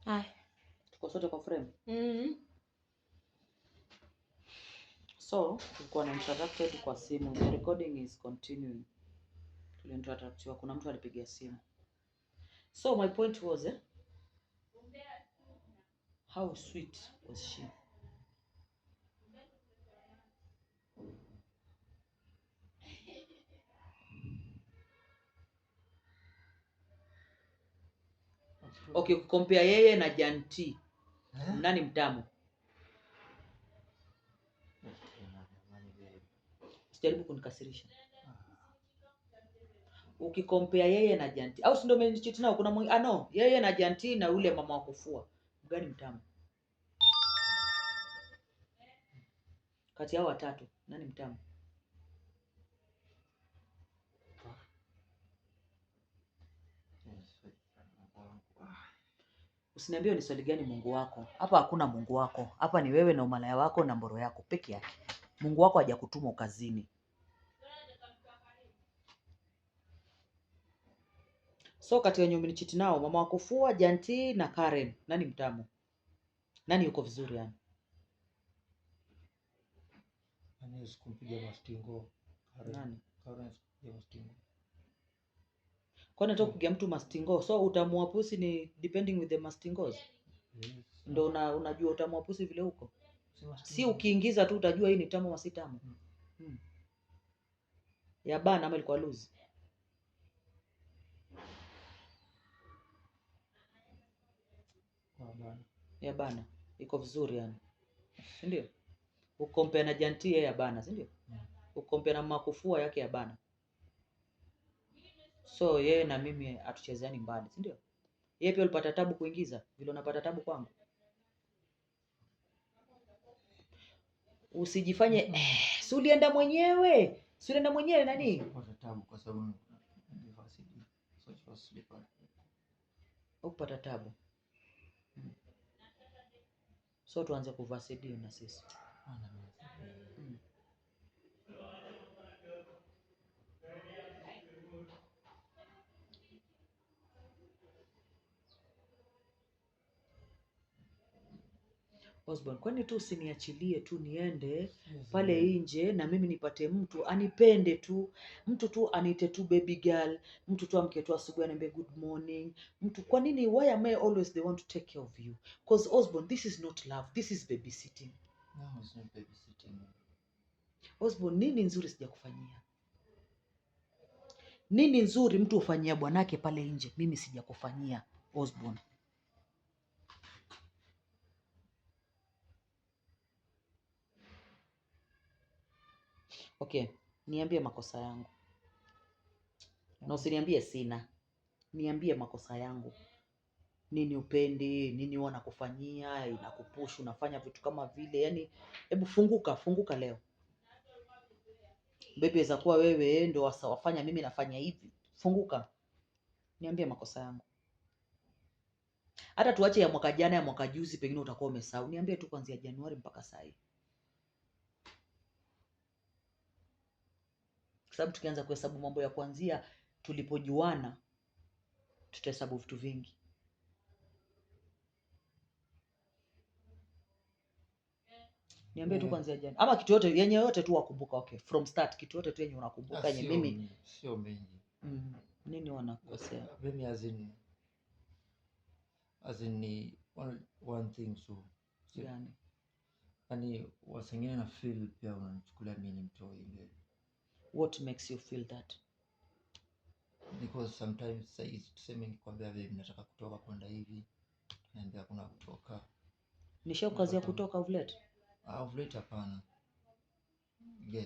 Hai. Tuko sote kwa frame. So, tulikuwa na interrupted kwa simu. The recording is continuing. Tuliinterruptiwa, kuna mtu alipigia simu. So, my point was, how sweet was she? Okay, compare yeye na Janti. Nani mtamu? Usijaribu kunikasirisha. Ukikompea yeye na Janti, au si ndio umenichiti nao? Kuna no, yeye na Janti na ule mama wa kufua. Mgani mtamu? Kati yao watatu, nani mtamu? Usiniambie ni swali gani Mungu wako. Hapa hakuna Mungu wako. Hapa ni wewe na umalaya wako na mboro yako peke yake. Mungu wako hajakutuma kazini. So kati ya nyumba nichiti nao, mama wa kufua, Janti na Karen, nani mtamu? Nani yuko vizuri yani? Nani sikumpiga mastingo? Nani? Karen sikumpiga mastingo. Kwa nini kupiga mtu mastingo? So utamua pusi ni depending with the mastingos. Yes. Ndio unajua utamua pusi vile huko. Si ukiingiza tu utajua hii ni tamu ama si tamu. Ya bana ama ilikuwa loose. Ya bana iko vizuri yani. Si ndio? Ukompea na Janti ya bana, si ndio? Ukompea na makufua yake ya bana. So yeye na mimi atuchezeani mbali, si ndio? Yeye pia ulipata tabu kuingiza, vile unapata tabu kwangu. Usijifanye si ulienda mwenyewe. Si ulienda mwenyewe nani? Ulipata tabu kwa sababu university. So it was slippery. Ukupata tabu. So tuanze kuvaa CD na sisi. Osborn, kwani tu usiniachilie tu niende pale nje na mimi nipate mtu anipende tu, mtu tu anite tu baby girl, mtu tu amke tu asubuhi aniambie good morning. Mtu kwa nini, why am I always the one to take care of you? Because Osborn, this is not love, this is babysitting. No, it's not babysitting. Osborn, nini nzuri sijakufanyia? Nini nzuri mtu ufanyia bwanake pale nje mimi sijakufanyia Osborn? Okay, niambie makosa yangu. Na usiniambie sina. Niambie makosa yangu. Nini upendi, nini huwa nakufanyia, inakupush, unafanya vitu kama vile, yani hebu funguka leo. Baby za kuwa wewe ndio wafanya mimi nafanya hivi. Funguka. Niambie makosa yangu. Hata tuache ya mwaka jana, ya mwaka juzi pengine utakuwa umesahau. Niambie tu kuanzia Januari mpaka sasa hivi. Kwa sababu tukianza kuhesabu mambo ya kuanzia tulipojuana tutahesabu vitu vingi. Niambie tu kuanzia jana. Ama kitu yote yenye yote tu wakumbuka, okay. From start kitu yote tu yenye unakumbuka yenye mimi sio mengi. Nini wanakosea? Mimi as in one thing so. Yani. Yaani wasengine na feel pia unanichukulia mimi ni mtoi ile. What makes you feel that? Because sometimes tuseme nikwambia babe nataka kutoka kwenda hivi. Naambia kuna kutoka. Nishakukazia kutoka of late? Of late hapana.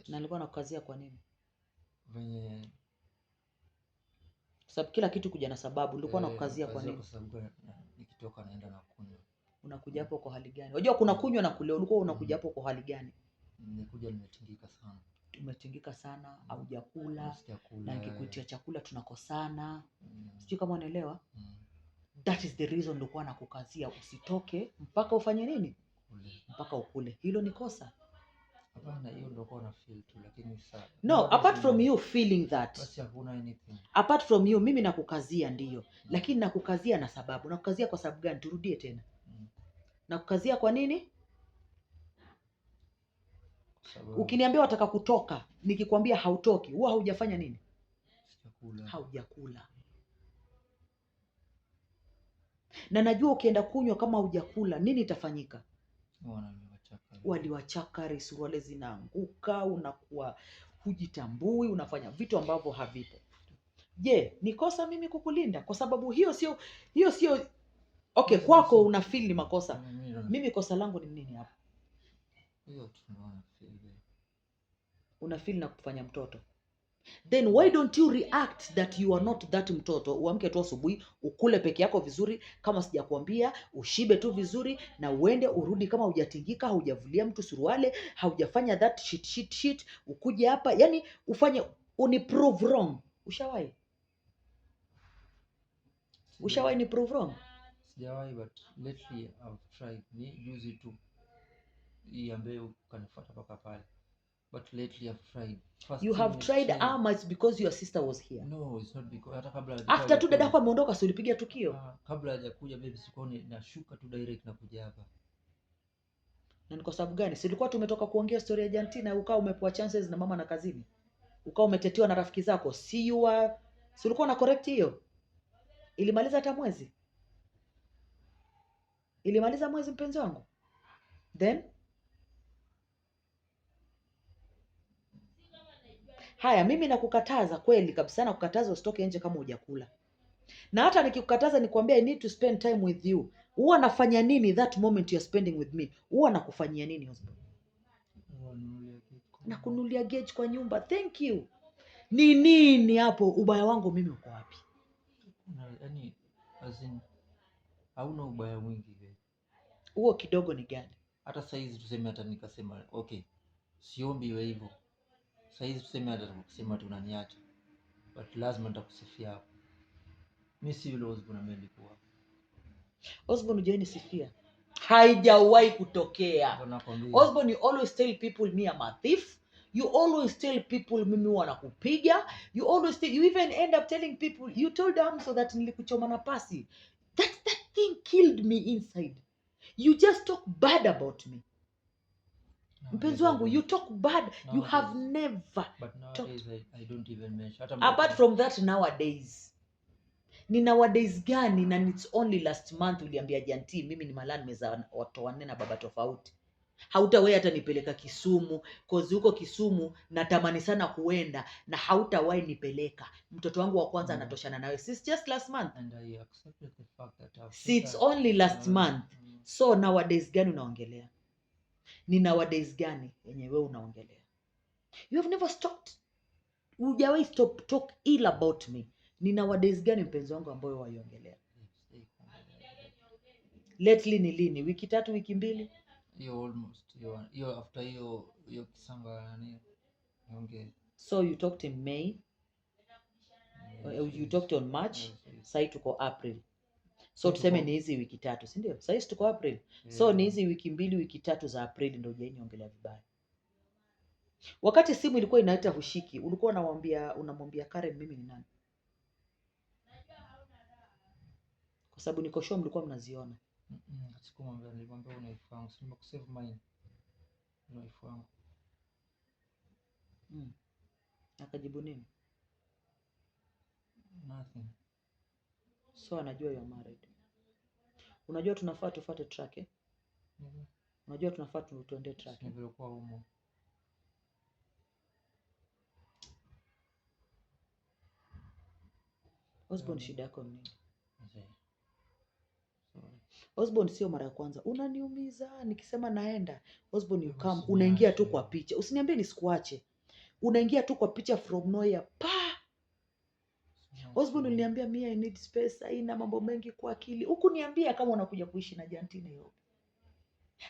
Na nilikuwa nakukazia kwa nini? Venye sababu kila kitu kuja na sababu. Nilikuwa nakukazia kwa nini? Kwa sababu nikitoka naenda na kunywa. Unakuja hapo kwa hali gani? Unajua kuna kunywa na kule, ulikuwa unakuja hapo kwa hali gani? Nilikuja nimetingika sana. Umetingika sana, haujakula. Na nikikuitia chakula tunakosana. Sijui kama unaelewa? That is the reason nilikuwa nakukazia usitoke mpaka ufanye nini? Mpaka ukule. Hilo ni kosa. Hapana, hiyo ndio kwa na feel tu, lakini No, apart from you feeling that, basi hakuna anything. Apart from you, mimi nakukazia ndiyo, lakini nakukazia na sababu. Nakukazia kwa sababu gani? Turudie tena. Nakukazia kwa nini? Ukiniambia wataka kutoka, nikikwambia hautoki, huwa haujafanya nini? Haujakula. Na najua ukienda kunywa kama haujakula, nini itafanyika? Waliwachaka, suruali zinaanguka, unakuwa hujitambui, unafanya vitu ambavyo havipo. Je, nikosa mimi kukulinda? Kwa sababu hiyo sio okay, kwako una feel ni makosa. Mimi kosa langu ni nini hapo? Hiyo tunaona feel. Una feel na kufanya mtoto. Then why don't you react that you are not that mtoto? Uamke tu asubuhi, ukule peke yako vizuri kama sijakwambia, ushibe tu vizuri na uende urudi kama hujatingika, haujavulia mtu suruale, haujafanya that shit, ukuje hapa, yani ufanye uniprove wrong. Ushawahi ni prove wrong? Sijawahi, but lately I've tried. Ni juzi tu iambe ukanifuata paka pale. But lately I've tried. You have tried how much because your sister was here? No, it's not because hata kabla after tu dada yako ameondoka, si ulipiga tukio? Kabla hajakuja baby sikoni nashuka tu direct na kuja hapa. Na ni kwa sababu gani? Si ulikuwa tumetoka kuongea story ya Argentina, ukao umepewa chances na mama na kazini. Ukao umetetiwa na rafiki zako. Si ulikuwa na correct hiyo? Ilimaliza hata mwezi. Ilimaliza mwezi mpenzi wangu. Then haya, mimi nakukataza kweli kabisa, nakukataza usitoke nje kama hujakula. Na hata nikikukataza nikwambia I need to spend time with you, huwa nafanya nini that moment you are spending with me? Huwa nakufanyia nini husband? Nakunulia gauge kwa nyumba. Thank you. Ni nini hapo? Ubaya wangu mimi uko wapi? Yaani hauna ubaya mwingi wewe. Huo kidogo ni gani? Hata saizi tuseme, hata nikasema okay, siombi iwe hivyo. Saizi tuseme hata kusema tunaniacha, but lazima nitakusifia hapo. Mimi si yule Osborne amelikuwa. Osborne hujai nisifia. Haijawahi kutokea. Osborne, you always tell people me am a thief. You always tell people mimi wanakupiga. You even end up telling people you told them so that nilikuchoma na pasi. That thing killed me inside. You just talk bad about me. Mpenzi wangu, you talk bad. Nowadays, you have never. But nowadays I don't even mention. Apart from that, nowadays. Ni nowadays gani? Na it's only last month uliambia Janti mimi ni malani meza watu wanne na baba tofauti. Hautawahi hata nipeleka Kisumu, cause huko Kisumu natamani sana kuenda na hautawahi nipeleka. Mtoto wangu wa kwanza anatoshana nawe. It's just last month. And I accepted the fact that it's only last month. So nowadays gani unaongelea? Ni nowadays gani yenye wewe unaongelea? You have never stopped. Hujawahi stop talk ill about me. Ni nowadays gani mpenzi wangu ambayo waiongelea? Lately ni lini? Wiki 3, wiki 2? Hiyo almost. Hiyo after hiyo kisanga nani? Ongea. So you talked in May. You talked on March. Sasa tuko April. So tuseme ni hizi wiki 3, si ndio? Sasa tuko April. So ni hizi wiki 2, wiki 3 za April ndio hujainiongelea vibaya. Wakati simu ilikuwa inaita hushiki, ulikuwa unamwambia Karen mimi ni nani? Kwa sababu niko sure mlikuwa mnaziona. Sikumwambia, nilimwambia unaifahamu, sema kusave mine. Unaifahamu. Akajibu nini? Nothing. So anajua you are married. Unajua tunafaa tufuate track eh? Unajua tunafaa tuende track. Ni vile kwa humo. Osborne, shida yako ni nini? Osborne, sio mara ya kwanza. Unaniumiza nikisema naenda. Osborne, you come, unaingia tu kwa picha. Usiniambie nisikuache. Unaingia tu kwa picha from nowhere. Osborne, uliniambia mimi I need space, haina mambo mengi kwa akili. Huku niambia kama unakuja kuishi na Jantina hiyo.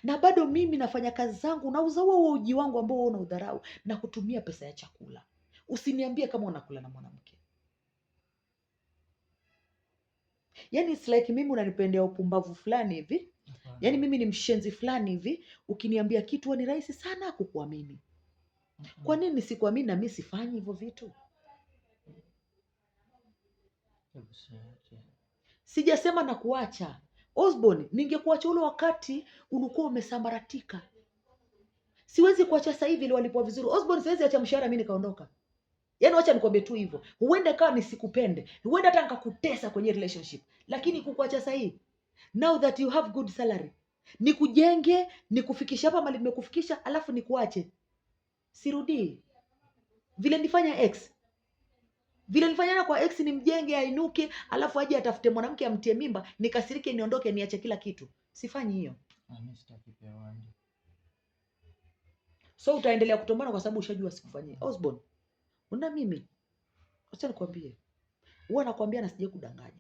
Na bado mimi nafanya kazi zangu, nauza huo uji wangu ambao una udharau na kutumia pesa ya chakula. Usiniambie kama unakula na mwanamke. Yaani it's like mimi unanipendea upumbavu fulani hivi. Yaani mimi ni mshenzi fulani hivi, ukiniambia kitu ni rahisi sana kukuamini. Kwa nini nisikuamini na mimi sifanyi hivyo vitu? Sijasema na kuacha. Osborn, ningekuacha ule wakati ulikuwa umesambaratika. Siwezi kuacha sasa hivi ile walipoa vizuri. Osborn, siwezi acha mshahara mimi nikaondoka. Yaani wacha nikwambie tu hivyo. Huenda kama nisikupende, huenda hata nikakutesa kwenye relationship, lakini kukuacha sasa hivi. Now that you have good salary, nikujenge, nikufikisha hapa mali nimekufikisha, alafu nikuache. Sirudii. Vile nifanya ex. Vile nifanyana kwa ex, ni mjenge ainuke, alafu aje atafute mwanamke amtie mimba, nikasirike niondoke niache kila kitu. Sifanyi hiyo. So utaendelea kutombana kwa sababu ushajua sikufanyia. Osborn, una mimi. Acha nikwambie. Huwa nakwambia na sije kudanganya.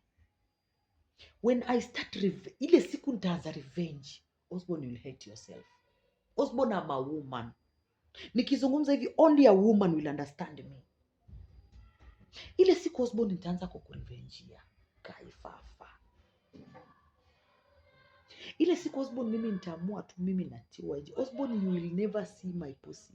When I start ile siku nitaanza revenge, Osborn, you'll hate yourself. Osborn, I'm a woman. Nikizungumza hivi, only a woman will understand me. Ile siku Osborn nitaanza kukurevenge ya kaifafa. Ile siku Osborn mimi nitaamua tu mimi natiwa hivi. Osborn, you will never see my pussy.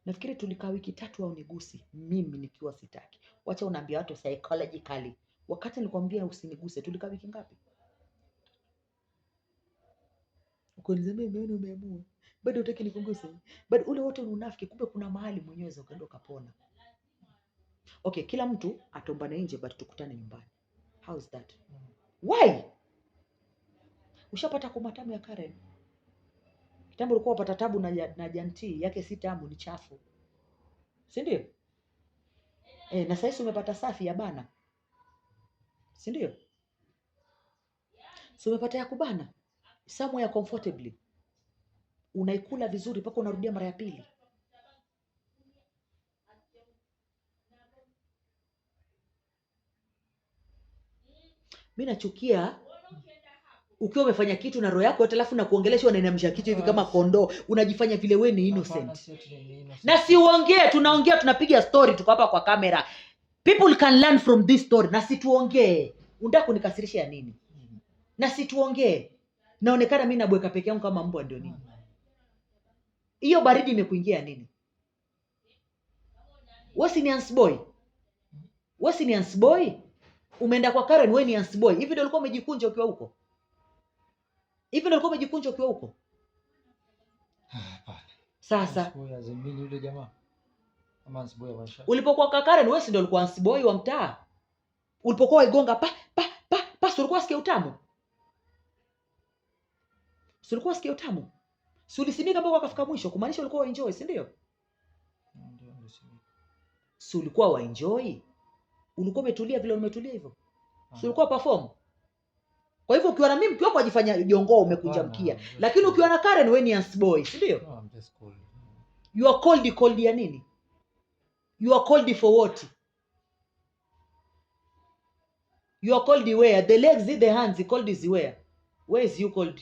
Nafikiri tulikaa wiki 3 au nigusi, mimi nikiwa sitaki. Wacha unaambia watu psychologically. Wakati nilikwambia usiniguse, tulikaa wiki ngapi? Ukonizamia umeona umeamua. Bado utaki nikuguse. Bado ule wote ni unafiki, kumbe kuna mahali mwenyewe ukaenda ukapona. Okay, kila mtu atombane nje but tukutane nyumbani. How is that? Why? Ushapata kumatamu ya Karen. Kitambo ulikuwa unapata tabu na Janti, yake si tamu, ni chafu. Si ndio? Na sasa umepata safi ya bana. Si ndio? So umepata ya kubana. Somewhere comfortably. Unaikula vizuri mpaka unarudia mara ya pili. Mimi nachukia ukiwa umefanya kitu na roho yako yote alafu na kuongelesha unainamsha kitu hivi kama kondoo, unajifanya vile wewe ni innocent. Na si uongee, tunaongea, tunapiga story, tuko hapa kwa kamera. People can learn from this story. Na si tuongee. Unataka kunikasirisha ya nini? Na si tuongee. Naonekana mimi nabweka peke yangu kama mbwa ndio nini? Hiyo baridi imekuingia nini? Wewe si ni ansboy? Wewe si ni ansboy? Umeenda kwa Karen, wewe ni ansboy. Hivi ndio ulikuwa umejikunja ukiwa huko? Hivi ndio ulikuwa umejikunja ukiwa huko? Sasa yule jamaa ama ansboy wa maisha. Ulipokuwa kwa Karen, wewe si ndio ulikuwa ansboy wa mtaa? Ulipokuwa igonga ulikuwa sikia utamu? Si ulikuwa sikia utamu? Si ulisimika mpaka akafika mwisho, kumaanisha ulikuwa wa enjoy, si ndio? Ndio. Si ulikuwa wa enjoy? Ulikuwa umetulia vile umetulia hivyo? Si ulikuwa perform? Kwa hivyo ukiwa na mimi mkiwa kujifanya jongoo umekunja mkia. Lakini ukiwa na Karen wewe ni ansboy, si ndio? No, I'm just cold. You are cold ya nini? You are cold for what? You are cold where? The legs, the hands, cold is where? Where is you cold?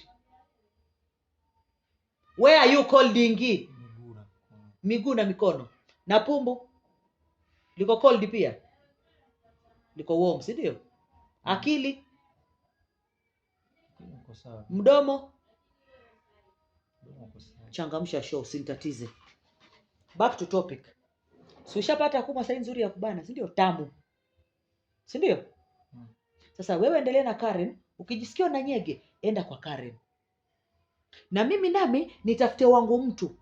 Where are you cold ingi? Miguu na mikono. Na pumbu? Liko cold pia? Liko warm, si ndio? Akili? Mdomo? Changamsha show, usinitatize. Back to topic. Si ushapata kuma saini nzuri ya kubana, si ndio? Tamu. Si ndio? Sasa wewe endelea na Karen, ukijisikia na nyege, enda kwa Karen. Na mimi nami nitafute wangu mtu.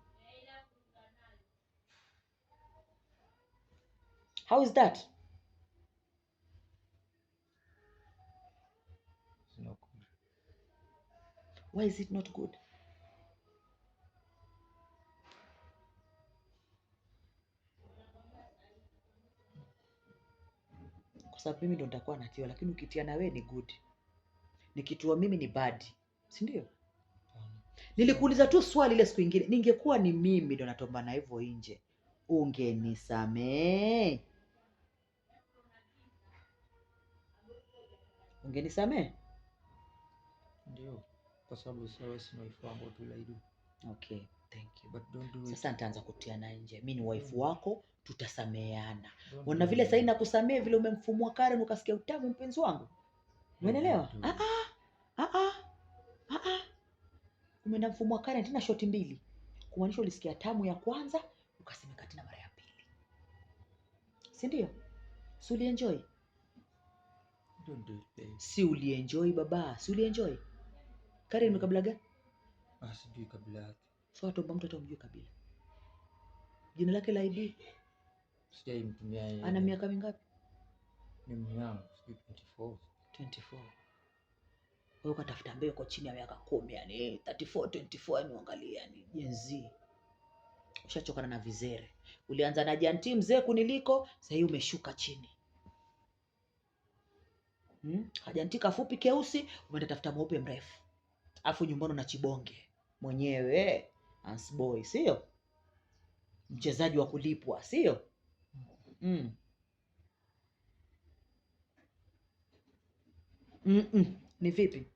How is that? It's not good. Why is it not good? Kwa sababu mimi ndo nitakuwa natiwa, lakini ukitia na wewe ni good. Nikitua mimi ni bad. Si ndio? Nilikuuliza tu swali ile siku nyingine, ningekuwa ni mimi ndo natombana hivyo nje, ungenisamee? Ungenisamee? Ndio. Kwa sababu sasa sina ifahamu tu la hidu. Okay, thank you. But don't do it. Sasa nitaanza kutiana nje. Mimi ni wife wako, tutasameheana. Don't Unaona do vile it. sasa nakusamea vile umemfumua Karen ukasikia utamu mpenzi wangu. Umeelewa? Don't do it. Umeenda mfumua Karen tena shoti mbili. Kumaanisha ulisikia tamu ya kwanza, ukasemeka tena mara ya pili. Si ndio? Si ulienjoy? Don't do it, babe. Si ulienjoy baba? Si ulienjoy? Karen ni kabila gani? Sijui kabila yake. So atomba mtu atamjua kabila. Jina lake la ID? Sijaimtumia yeye. Ana miaka mingapi? Ni mwanangu, sijui 24. 24. Wewe ukatafuta mbele kwa chini ya miaka 10 yani 34 24 yani angalia yani Gen Z. Ushachokana na vizere. Ulianza na janti mzee kuniliko, sasa hivi umeshuka chini. Kajanti kafupi keusi, umeenda tafuta mweupe mrefu. Afu nyumbani na chibonge mwenyewe, Hans Boy, sio? Mchezaji wa kulipwa, sio? Ni vipi?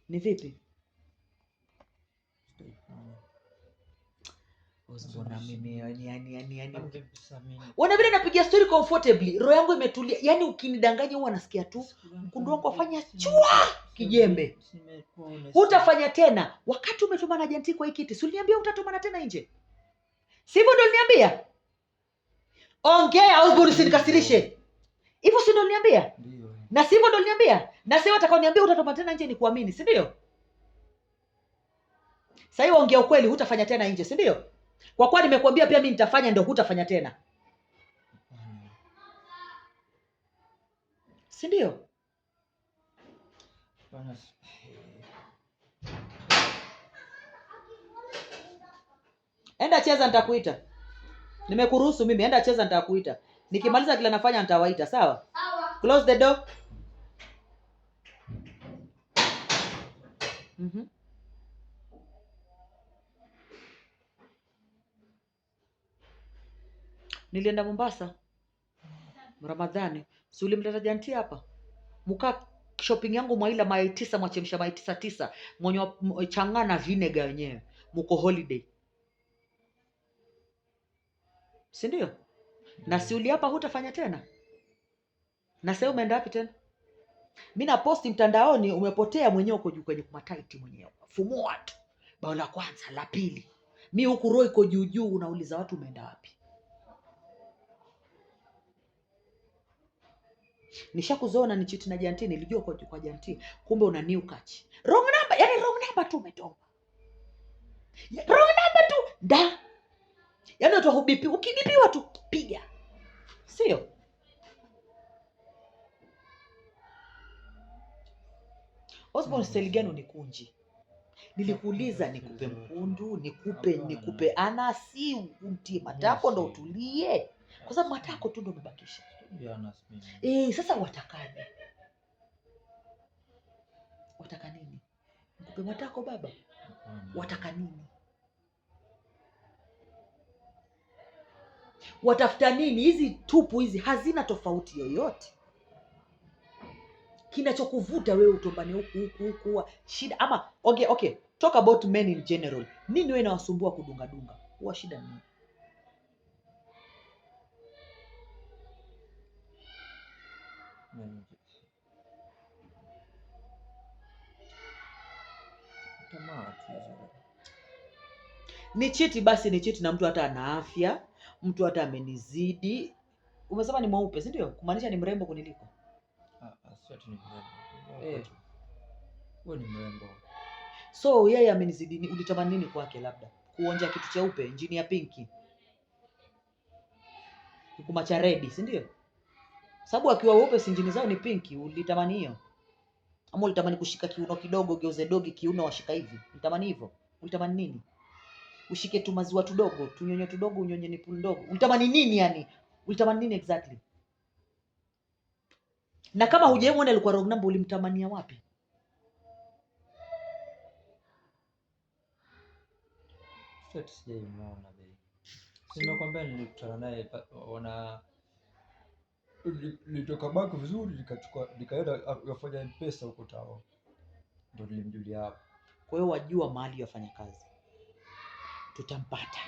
Ni vipi? Osborne mimi yani. Wana vile napigia story comfortably, roho yangu imetulia. Yani ukinidanganya huwa nasikia tu mkundu wangu afanya chua kijembe. Hutafanya tena. Wakati umetuma na janti kwa hii kiti, si uliniambia utatumana tena nje? Sivyo ndo uliniambia? Ongea Osborne usinikasirishe. Hivyo si ndo uliniambia? Ndio. Na sivyo ndo uliniambia? Na sasa utakaoniambia utatuma tena nje ni kuamini, si ndio? Sasa hiyo ongea ukweli, hutafanya tena nje, si ndio? Kwa kuwa nimekuambia pia mimi nitafanya, ndio hutafanya tena. Si ndio? Enda cheza nitakuita. Nimekuruhusu mimi, enda cheza nitakuita. Nikimaliza kila nafanya nitawaita, sawa? Close the door. Nilienda Mombasa Ramadhani. Si ulimleta janti hapa? Muka shopping yangu mwaila mayai 9 mwachemsha mayai 9 mwenye changana vinegar wenyewe. Muko holiday. Si ndio? Na si uliapa hutafanya tena? Na sasa umeenda wapi tena? Mimi na posti mtandaoni umepotea mwenyewe uko juu kwenye mataiti mwenyewe. Fumua tu. Bao la kwanza, la pili. Mimi huku roho iko juu juu unauliza watu umeenda wapi? Nishakuzoona ni chiti na janti, nilijua kwa janti. Kumbe una new catch. Wrong number, yani wrong number tu umetoa. Wrong number tu. Da. Yani watu hubipi, ukibipiwa tu piga. Sio? Osborne style gani unikunji? Nilikuuliza nikupe mkundu, nikupe anasi, untie matako ndo utulie. Kwa sababu matako tu ndo umebakisha. Sasa watakaje? Wataka nini? Nikupe matako baba? Wataka nini? Watafuta nini? Hizi tupu hizi hazina tofauti yoyote. Kinachokuvuta wewe utombane huku shida ama okay, talk about men in general. Nini wewe inawasumbua kudunga dunga? Huwa shida nini? Ni chiti basi, ni chiti na mtu hata ana afya, mtu hata amenizidi. Umesema ni mweupe, si ndio? Kumaanisha ni mrembo kuniliko. Sio tu ni mrembo. Wewe ni mrembo. So yeye amenizidi, ulitamani nini kwake labda? Kuonja kitu cheupe, injini ya pinki. Kukumacha red, si ndio? Sababu akiwa weupe si injini zao ni pinki, ulitamani hiyo? Ama ulitamani kushika kiuno kidogo, geuze dogi kiuno washika hivi? Ulitamani hivyo? Ulitamani nini? Ushike tu maziwa tudogo, tunyonyo tudogo, unyonye nipul ndogo. Ulitamani nini yani? Ulitamani nini exactly? Na kama hujamuona alikuwa wrong number, ulimtamania wapi? Sijamuona baby. Nimekwambia nilikutana naye Nilitoka banki vizuri, nikaenda yafanya M-Pesa huko Tao, ndo nilimjulia hapo. Kwa hiyo wajua mahali yafanya kazi, tutampata.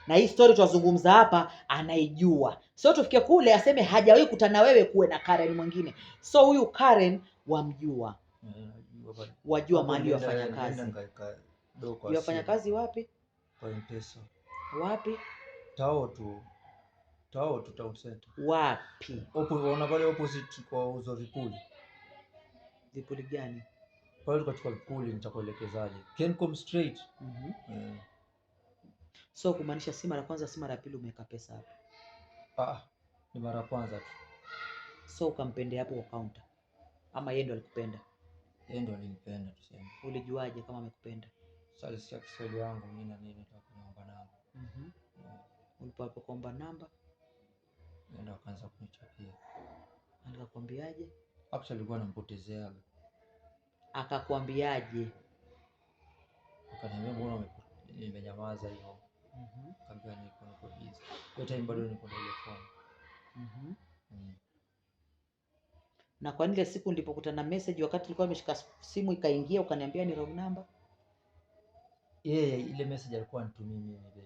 Na hii story tunazungumza hapa anaijua, sio tufikie kule aseme hajawahi kutana wewe kuwe na Karen mwingine. So huyu Karen wamjua, wajua mahali yafanya kazi. Yafanya kazi wapi? Kwa M-Pesa. Wapi? Tao tu Town Center. Wapi? Unaona pale opposite kwa uzo vipuli. Vipuli gani? Pale tukachukua vipuli, nitakuelekezaje? Kencom straight. So kumaanisha si mara kwanza, si mara pili umeweka pesa hapo? Ni mara kwanza tu. So ukampendea hapo kwa counter ama yeye ndo alikupenda? Yeye ndo alinipenda tuseme. Ulijuaje kama amekupenda? Sasa sikia Kiswahili yangu mimi na nini, nitakuomba namba. Ulipokuomba namba ndio akaanza kunichapia. Akakwambiaje? Actually alikuwa anampotezea. Akakwambiaje? Akaniambia mbona nimenyamaza hivyo? Kaambia niko busy. Kwa time bado niko na ile phone. Na kwa nile siku nilipokutana na message wakati nilikuwa nimeshika simu ikaingia ukaniambia ni wrong number? Ile message alikuwa anitumia mimi baby.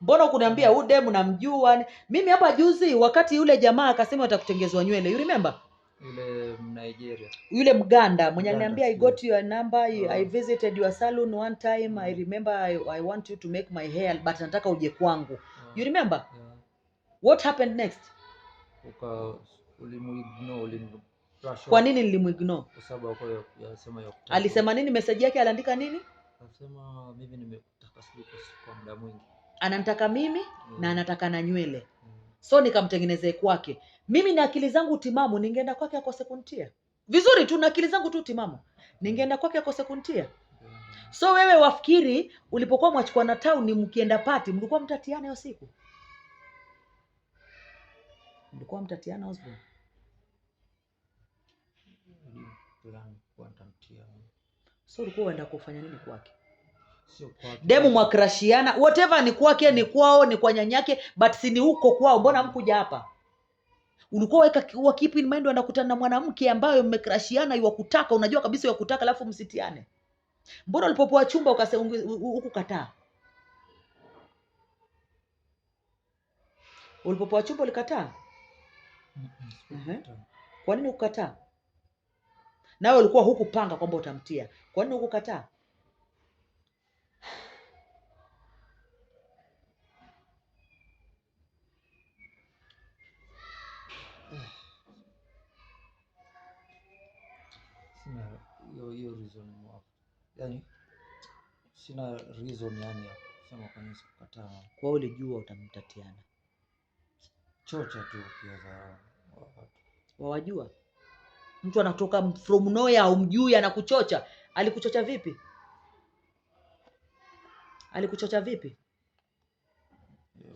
Mbona ukuniambia huyu demu namjua? Mimi hapa juzi wakati yule jamaa akasema atakutengezwa nywele. You remember? Yule Nigeria. Yule Mganda mwenye aliniambia I got your number, I visited your salon one time, I remember I want you to make my hair but nataka uje kwangu. You remember? What happened next? Kwa nini nilimuignore? Kwa sababu yasema yokutaka. Alisema nini? Message yake aliandika nini? Anasema mimi nimekutaka kwa muda mwingi. Ananitaka mimi na anataka na nywele. So nikamtengenezea kwake. Mimi na akili zangu timamu ningeenda kwake akose kuntia. Vizuri tu na akili zangu tu timamu. Ningeenda kwake akose kuntia. So wewe wafikiri ulipokuwa mwachukua na town ni mkienda party mlikuwa mtatiana hiyo siku? Mlikuwa mtatiana Osborn? So ulikuwa uenda kufanya nini kwake? Sio kwake. Demu mwakrashiana, whatever ni kwake, ni kwao, ni kwa nyanyake, but si ni huko kwao. Mbona mkuja hapa? Ulikuwa weka keep in mind anakutana na mwanamke ambaye mmekrashiana iwakutaka, unajua kabisa iwakutaka alafu msitiane. Mbona ulipopoa chumba ukasema hukukataa? Ulipopoa chumba ulikataa? Kwa nini ukukataa? Nawe ulikuwa hukupanga kwamba utamtia. Kwa nini hukukataa? Sina hiyo reason mwapo. Yaani sina reason yani ya kusema kwa nini sikukataa. Kwa hiyo ulijua utamtatiana. Chocha tu kiaza watu. Wawajua? Mtu anatoka from nowhere au mjui anakuchocha. Alikuchocha vipi? Alikuchocha vipi?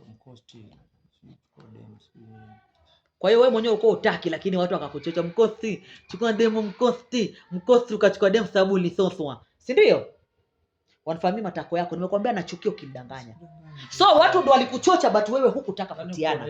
Mkosti. Kwa hiyo wewe mwenyewe uko utaki lakini watu wakakuchocha mkosti. Chukua demo mkosti. Mkosti ukachukua demo sababu ulisoswa. Si ndio? Wanafahamu matako yako. Nimekwambia nachukia ukimdanganya. So watu ndo walikuchocha but wewe hukutaka kutiana.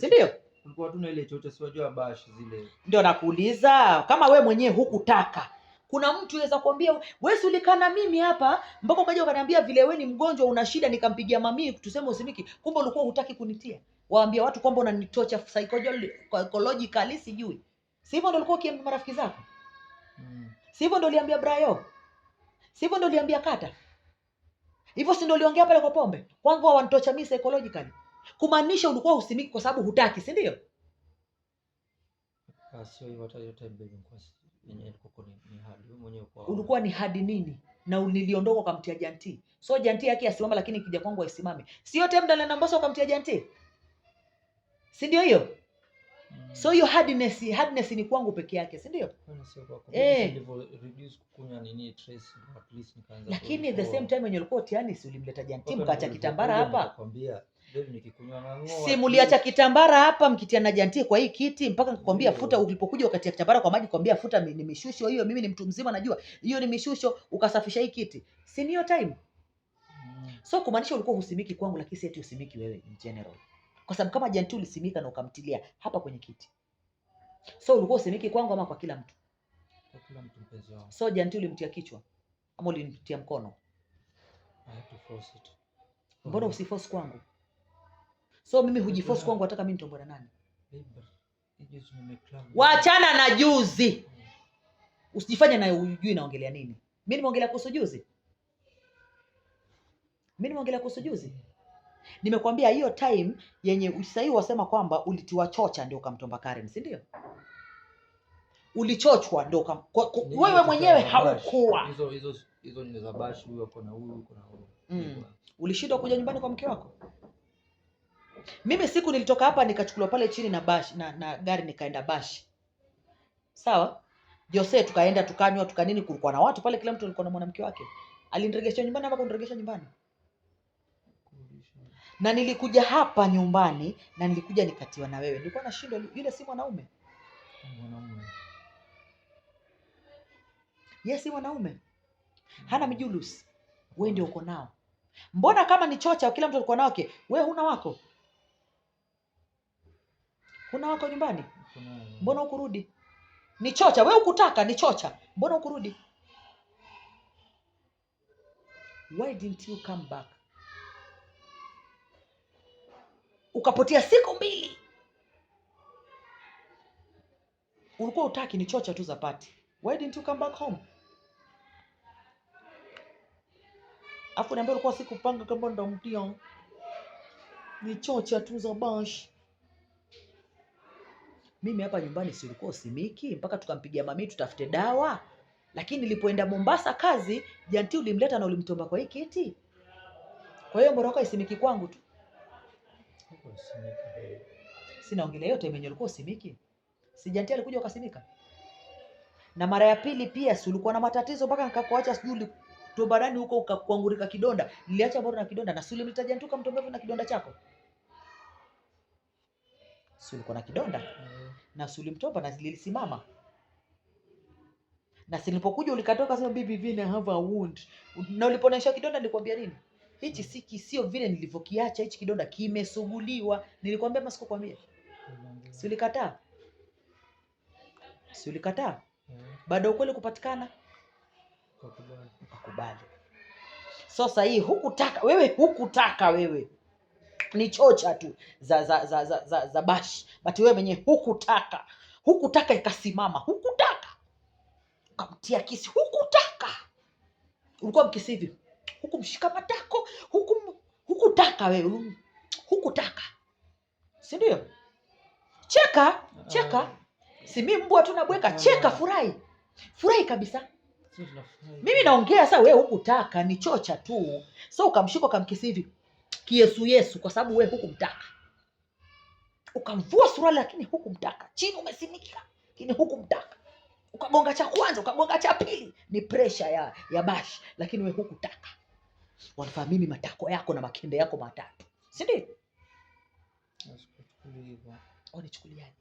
Si ndio? Kulikuwa tu na ile chocha si wajua bash zile. Ndio nakuuliza kama wewe mwenyewe hukutaka. Kuna mtu anaweza kuambia wewe ulikana mimi hapa mpaka ukaja ukaniambia vile wewe ni mgonjwa una shida nikampigia mami tuseme usimiki. Kumbe ulikuwa hutaki kunitia. Waambia watu kwamba unanitocha psychologically sijui. Si hivyo ndio ulikuwa ukiambia marafiki zako? Si hivyo ndio uliambia Brayo? Si hivyo ndio uliambia Kata? Hivyo si ndio uliongea pale kwa pombe? Kwangu wanitocha mimi psychologically. Kumaanisha ulikuwa usimiki kwa sababu hutaki, si ndio? Sio hiyo hata yote baby kwa yenyewe ilikuwa ni hadi wewe mwenyewe kwa. Ulikuwa ni hadi nini? Na niliondoka ukamtia Janti. So Janti yake asimama lakini kija kwangu aisimame. Sio temda na Nambosa ukamtia Janti. Si ndio hiyo? So hiyo hardness ni kwangu peke yake, si ndio? Sio kwa reduce kukunya nini trace at least nikaanza. Lakini the same time when ulikuwa tiani si ulimleta Janti mkaacha kitambara hapa. Nakwambia baby nikikunywa na ngoa. Si muliacha kitambara hapa mkitiana Janti kwa hii kiti mpaka nikwambia futa ulipokuja ukatia kitambara kwa maji kwambia futa ni mishusho hiyo mimi ni mtu mzima najua. Hiyo ni mishusho ukasafisha hii kiti. Si niyo time? So kumaanisha ulikuwa husimiki kwangu lakini si eti usimiki wewe in general. Kwa sababu kama Janti ulisimika na ukamtilia hapa kwenye kiti, so ulikuwa usimiki kwangu ama kwa kila mtu? Kwa kila mtu mpenzi wangu. So Janti ulimtia kichwa ama ulimtia mkono? I had to force it. Mbona usiforce kwangu? So mimi hujiforce kwangu, nataka mimi nitomboe na nani? Waachana na juzi. Usijifanye na ujui naongelea nini. Mimi nimeongelea kuhusu juzi? Mimi nimeongelea kuhusu juzi? Nimekwambia hiyo time yenye usahii wasema kwamba ulitiwa chocha ndio ukamtomba Karen, si ndio? Ulichochwa ndio wewe mwenyewe haukuwa. Hizo ni za bash, huyu uko na huyu uko na huyu. Ulishindwa kuja nyumbani kwa mke wako? Mimi siku nilitoka hapa nikachukuliwa pale chini na bash na gari nikaenda bash. Sawa? Jose tukaenda tukanywa tukanini, kulikuwa na watu pale, kila mtu alikuwa na mwanamke wake. Aliniregesha nyumbani hapa kuniregesha nyumbani. Na nilikuja hapa nyumbani na nilikuja nikatiwa na wewe. Nilikuwa nashindwa, yule si mwanaume. Yes, si mwanaume. Hana mijulus. Wewe ndio uko nao. Mbona kama ni chocha kila mtu alikuwa nao wake, wewe huna wako? Huna wako nyumbani? Mbona ukurudi? Ni chocha, wewe ukutaka ni chocha. Mbona ukurudi? Why didn't you come back? Ukapotea siku 2. Ulikuwa utaki, ni chocha tu za party. Why didn't you come back home? Afu niambia ulikuwa sikupanga kama ndo mtia. Ni chocha tu za bash. Mimi hapa nyumbani si ulikuwa usimiki mpaka tukampigia mami tutafute dawa. Lakini nilipoenda Mombasa kazi, Janti ulimleta na ulimtomba kwa hii kiti. Kwa hiyo mbona isimiki kwangu tu? Sina ongelea yote yenyewe ulikuwa usimiki. Si Janti alikuja ukasimika. Na mara ya pili pia si ulikuwa na matatizo mpaka nikakuacha sijui tobarani huko ukakuangurika kidonda. Niliacha bora na kidonda na si ulimleta Janti ukamtombevu na kidonda chako. Si ulikuwa na kidonda? Na si ulimtomba na zilisimama. Na si nilipokuja ulikatoka sema bibi vile have a wound. Na uliponesha kidonda nilikwambia nini? Hichi sio vile nilivyokiacha, hichi kidonda kimesuguliwa. Nilikwambia ama sikukwambia? Si ulikataa? Si ulikataa? Baada ukweli kupatikana ukakubali. Sasa hii hukutaka wewe. Ni chocha tu za bash. But wewe mwenyewe hukutaka. Hukutaka ikasimama. Hukutaka. Ukamtia kisi. Hukutaka. Ulikuwa mkisi hivi. Hukumshika matako. Hukutaka wewe. Hukutaka. Si ndio? Cheka. Si mimi mbwa tu nabweka. Cheka, furahi. Furahi kabisa. Mimi naongea sasa, wewe hukutaka, ni chocha tu. So ukamshika ukamkisi hivi. Yesu kwa sababu wewe hukumtaka. Ukamvua suruali lakini hukumtaka. Chini umesimika lakini hukumtaka. Ukagonga cha kwanza, ukagonga cha pili. Ni pressure ya bash lakini wewe hukutaka. Wanafahamu mimi matako yako na makende yako matatu. Si ndio? Unichukuliaje?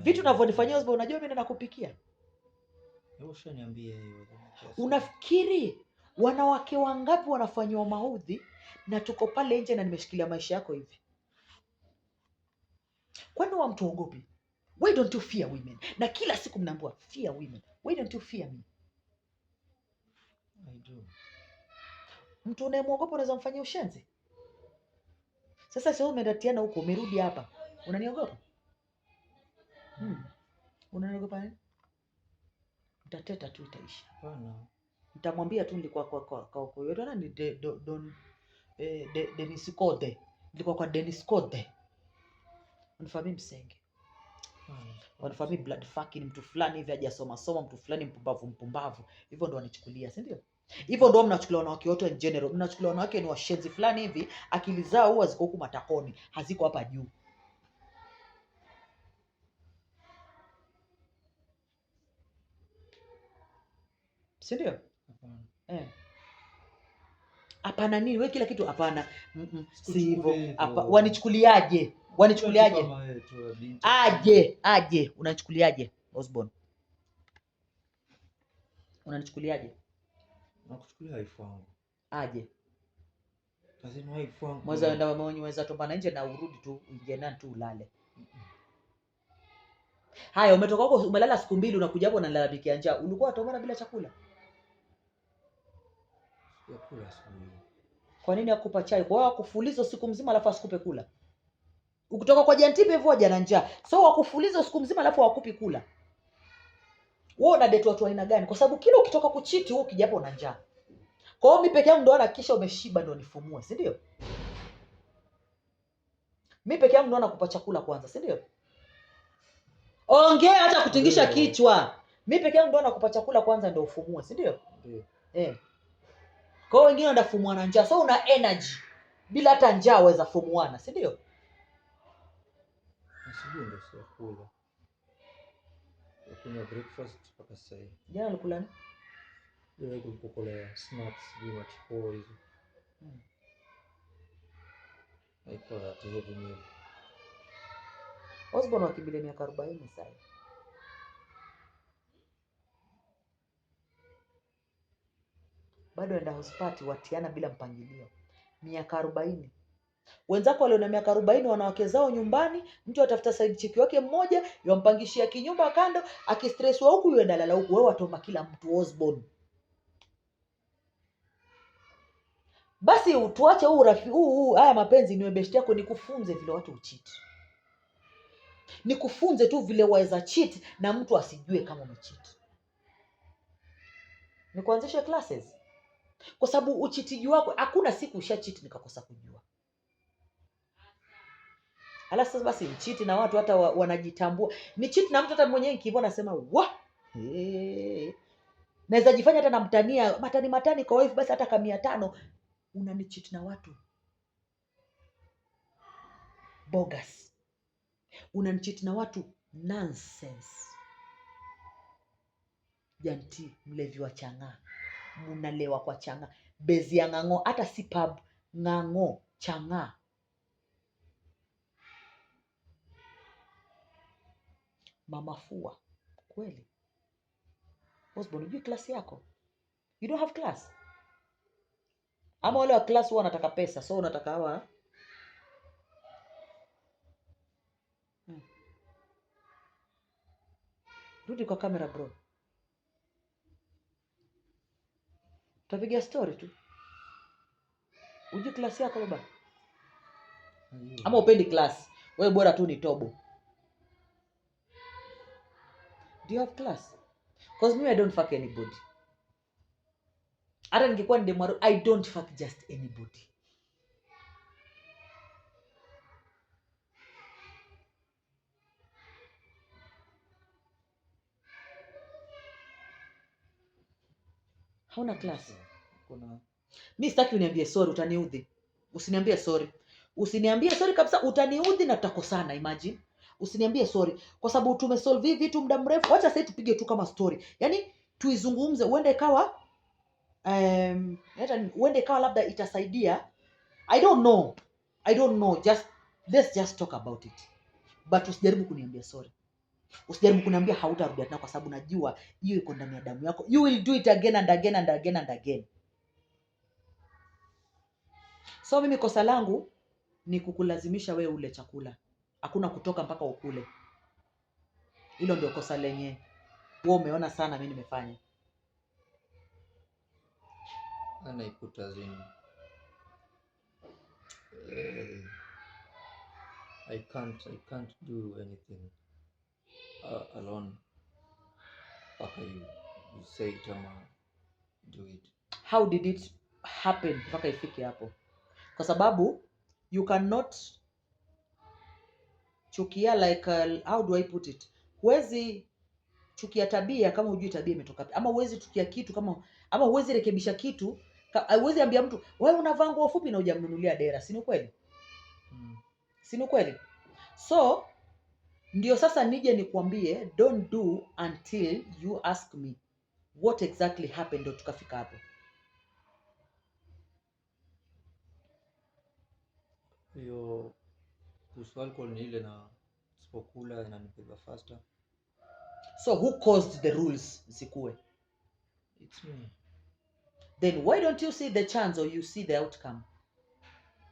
Vitu unavyonifanyia Osborn, unajua mimi nakupikia. Ushaniambia hiyo. Unafikiri wanawake wangapi wanafanywa maudhi na tuko pale nje na nimeshikilia maisha yako hivi? Kwani wa mtu ogopi? Why don't you fear women? Na kila siku mnaambiwa fear women. Why don't you fear me? I do. Mtu unayemwogopa unaweza mfanyia ushenzi. Sasa sio umedatiana huko, umerudi hapa. Unaniogopa? Unaniogopa nini? Utateta tu itaisha. Hapana. Nitamwambia tu nilikuwa kwa yote na ni Dennis Code. Nilikuwa kwa Dennis Code. Unifahamu msenge. Unifahamu blood fucking mtu fulani hivi hajasoma mtu fulani mpumbavu. Hivyo ndo wanichukulia, si ndio? Hivyo ndo mnachukulia wanawake wote in general. Mnachukulia wanawake ni washenzi fulani hivi, akili zao huwa ziko huku matakoni, haziko hapa juu. Si ndio? Hapana nini? Wewe kila kitu hapana. Si hivyo. Wanichukuliaje? Aje. Unachukuliaje Osborn? Unanichukuliaje? Nakuchukulia wife wangu. Aje. Lazima wife wangu. Mweza tombana nje na urudi tu uingie ndani tu ulale. Haya, umetoka huko umelala siku 2 unakuja hapo unalalamikia njaa. Ulikuwa tombana bila chakula? Kula asubuhi. Kwa nini akupa chai? Kwa hiyo akufuliza siku mzima alafu asikupe kula. Ukitoka kwa Jantibe hivyo jana njaa. So wakufuliza siku mzima alafu wakupi kula. Wewe una date watu aina gani? Kwa sababu kila ukitoka kuchiti wewe ukija hapo una njaa. Kwa hiyo mimi peke yangu ndo kisha umeshiba ndo nifumue, si ndio? Mimi peke yangu ndo nakupa chakula kwanza, si ndio? Ongea hata kutingisha kichwa. Mimi peke yangu ndo nakupa chakula kwanza ndo ufumue, si ndio? Ndio. Kwa hiyo wengine wanafumua na njaa. So una energy. Bila hata njaa waweza fumuana, si ndio? Asubuhi ndio sio kula. Kuna breakfast mpaka sasa. Jana ulikula nini? Leo kulikuwa snacks, bila chakula hizo. Haikuwa that heavy meal. Osborne wakimbilia miaka 40 sasa. Bado enda hospitali watiana bila mpangilio. Miaka 40. Wenzako wale na miaka 40 wanawake zao nyumbani, mtu atafuta side chick wake mmoja, yampangishia kinyumba kando, akistresswa huku yuenda lala huku, wewe watoma kila mtu Osborne. Basi utuache haya mapenzi niwe best yako nikufunze vile watu ucheat. Nikufunze tu vile waweza cheat na mtu asijue kama umecheat. Nikuanzishe classes. Kwa sababu uchitiji wako hakuna siku ushacheat nikakosa kujua. Ala sasa basi mchiti na watu hata wanajitambua. Ni cheat na mtu hata mwenyewe nikiona nasema wa. Naweza jifanya hata namtania matani kwa wife basi hata kama 500 unanicheat na watu. Bogus. Unanicheat na watu nonsense. Janti mlevi wa changa. Munalewa kwa changa. Bezi ya ng'ang'o hata si pub ng'ang'o changa. Mama fua. Kweli. Osborne, unajua klasi yako? You don't have class. Ama wale wa class huwa wanataka pesa, so unataka hawa. Rudi kwa kamera bro. Tutapiga story tu. Unajua klasi yako baba? Ama upendi class? Wewe bora tu ni tobo. Do you have class? Because me I don't fuck anybody. Hata ningekuwa ni demu, I don't fuck just anybody. Hauna class? Kuna Mimi sitaki uniambie sorry, utaniudhi. Usiniambie sorry. Usiniambie sorry kabisa, utaniudhi na tutakosana, imagine. Usiniambie sorry kwa sababu tumesolve hivi vitu muda mrefu. Acha sasa tupige tu kama story. Yaani tuizungumze uende ikawa uende ikawa labda itasaidia. I don't know. Let's just talk about it. But usijaribu kuniambia sorry. Usijaribu kuniambia hautarudia tena kwa sababu najua hiyo iko ndani ya damu yako. You will do it again and again and again and again. So mimi kosa langu ni kukulazimisha wewe ule chakula. Hakuna kutoka mpaka ukule. Hilo ndio kosa lenye wewe umeona sana mimi nimefanya. and I put as in I can't do anything alone. Okay, you say it or do it. How did it happen mpaka ifike hapo? Kwa sababu you cannot chukia like how do I put it? Huwezi chukia tabia kama hujui tabia imetoka wapi. Ama huwezi chukia kitu ama huwezi rekebisha kitu. Huwezi ambia mtu wewe unavaa nguo fupi na hujamnunulia dera, si ni kweli? Si ni kweli? So ndio sasa nije nikwambie don't do until you ask me what exactly happened ndio tukafika hapo. Hiyo kuhusu alcohol ni ile na sipokula inanibeba faster. So who caused the rules zikuwe? It's me. Then why don't you see the chance or you see the outcome?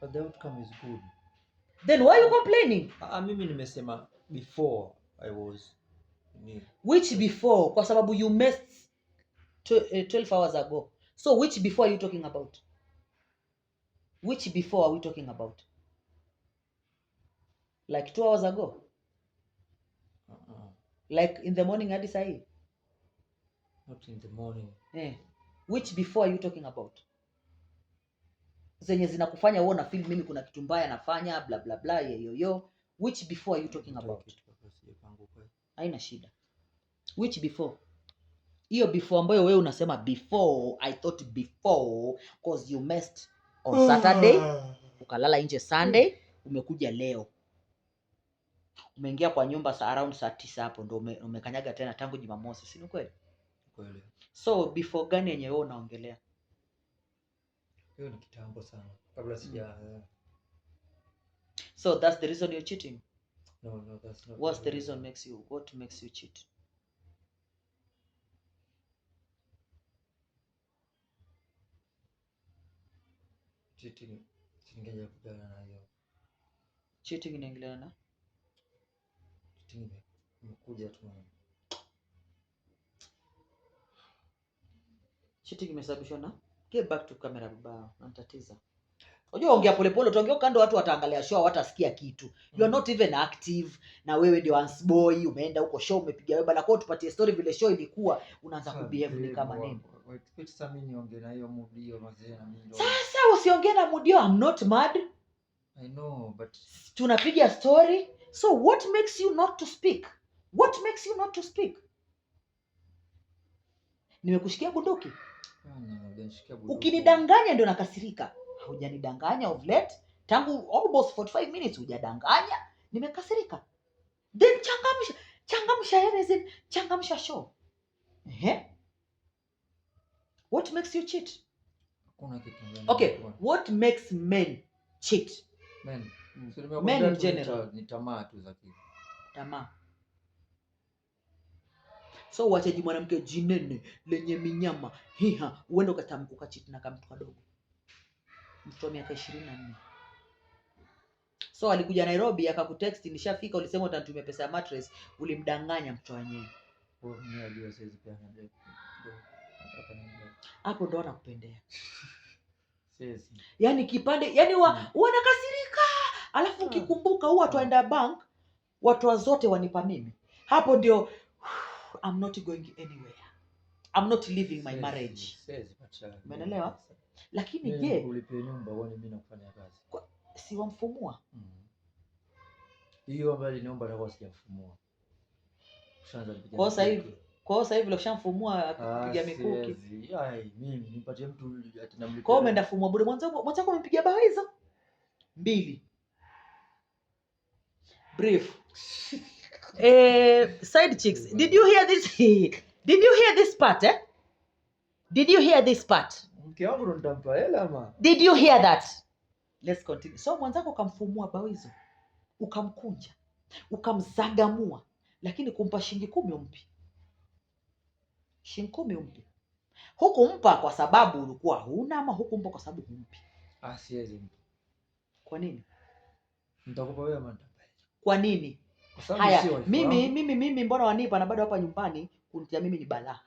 But the outcome is good. Then why are you complaining? Mimi nimesema before I was Which before? Kwa sababu you missed 12 hours ago. So which before are you talking about? Which before are we talking about? Like 2 hours ago? Like in the morning hadi sahi? Not in the morning. Which before are you talking about? Zenye zinakufanya wewe una feel mimi kuna kitu mbaya nafanya bla bla bla yo. Which before are you talking about? Haina shida. Which before? Hiyo before ambayo wewe unasema before, I thought before cause you missed on Saturday, ukalala nje Sunday, umekuja leo. Umeingia kwa nyumba around saa 9 hapo ndo umekanyaga tena tangu Jumamosi, si ni kweli? Kweli. So before gani yenye wewe unaongelea? Hiyo ni kitambo sana. Kabla sija So that's the reason you're cheating? No, that's not. What makes you cheat? Cheating ingeja kujana na hiyo. Cheating inaingiliana na? Cheating imekuja tu. Cheating imesababishwa na? Get back to camera baba, unatatiza. Unajua ongea polepole, utaongea kando watu wataangalia show, watasikia kitu. You are not even active na wewe ndio once boy, umeenda huko show umepiga wewe bana, kwa tupatie story vile show ilikuwa, unaanza kubehave ni kama nini? Wait sasa mimi niongee na hiyo mood hiyo mazee na mimi. Sasa usiongee na mood hiyo, I'm not mad. I know but tunapiga story. So what makes you not to speak? What makes you not to speak? Nimekushikia bunduki? Ukinidanganya ndio nakasirika. Hujanidanganya of late. Tangu almost 45 minutes hujadanganya, nimekasirika. Then changamsha show. What makes you cheat? Okay, what makes men cheat? Men. Men in general. Ni tamaa tu za kitu. Tamaa. So wachaji mwanamke jinene lenye minyama hiha uende ukatamka cheat na kama mtu kadogo. Mtu wa miaka 24. So alikuja Nairobi akakutext nishafika, ulisema utanitumia pesa ya mattress, ulimdanganya mtu wenyewe. Mimi najua siwezi pia na hapo ndo anakupendea. Siwezi. Yaani kipande, yaani wanakasirika. Alafu ukikumbuka huwa tuenda bank, watu zote wanipa mimi. Hapo ndio I'm not going anywhere. I'm not leaving my marriage. Siwezi pacha. Umeelewa? Lakini je, ulipe nyumba uone mimi nakufanya kazi. Si wamfumua? Hiyo ambayo niomba na kwa sijafumua. Ushaanza kupiga. Kwa sasa hivi lokishamfumua akipiga mikuki. Mimi nipatie mtu atinamlipa. Kwa umeenda fumua bure, mwanzo umepiga bao hizo 2. Brief. Side chicks, did you hear this? Did you hear this part? Did you hear this part? Mke wangu ndo nitampa hela ama? Did you hear that? Let's continue. So mwanzako ukamfumua bao hizo, ukamkunja, ukamzagamua, lakini kumpa shilingi 10 umpi. Shilingi 10 umpi. Hukumpa kwa sababu ulikuwa huna ama hukumpa kwa sababu humpi? Siwezi mpa. Kwa nini? Nitakupa wewe ama nitapa. Kwa nini? Haya, mimi mbona wanipa na bado hapa nyumbani kunitia mimi ni balaa.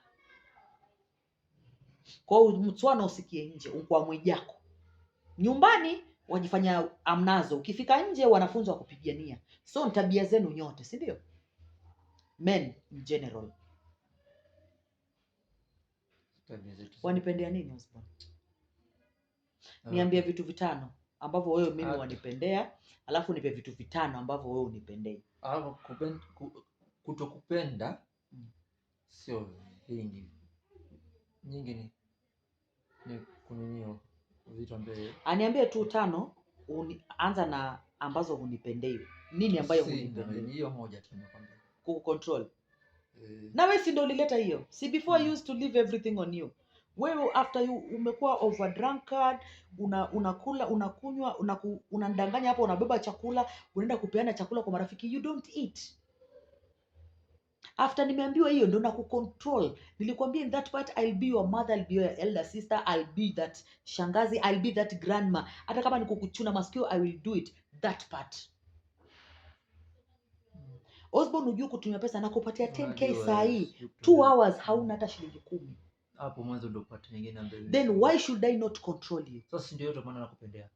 Kwa hiyo mtwana usikie nje, kwa mwijako. Nyumbani wajifanya amnazo, ukifika nje wanafunzi wa kupigania. So tabia zenu nyote, si ndio? Men in general. Wanipendea nini husband? Niambie vitu 5 ambavyo wewe mimi wanipendea, alafu nipe vitu 5 ambavyo wewe unipendea. Kutokupenda sio vingi. Nyingi ni kununio vitu ambavyo. Aniambie tu 5, anza na ambazo hunipendei. Nini ambayo hunipendei? Hiyo moja tu nimekwambia. Kucontrol. Na wewe si ndio ulileta hiyo? Si before I used to leave everything on you. Wewe after you umekuwa over drunkard, unakula, unakunywa, unandanganya hapo, unabeba chakula, unaenda kupeana chakula kwa marafiki, you don't eat. After nimeambiwa hiyo ndo na kucontrol. Nilikwambia in that part I'll be your mother, I'll be your elder sister, I'll be that shangazi, I'll be that grandma. Hata kama ni kukuchuna masikio, I will do it. That part. Osborn, unajua kutumia pesa na kupatia 10k saa hii 2 hours hauna hata shilingi 10. Hapo mwanzo ndo part nyingine ambayo. Then why should I not control you? Sasa ndio maana nakupendea.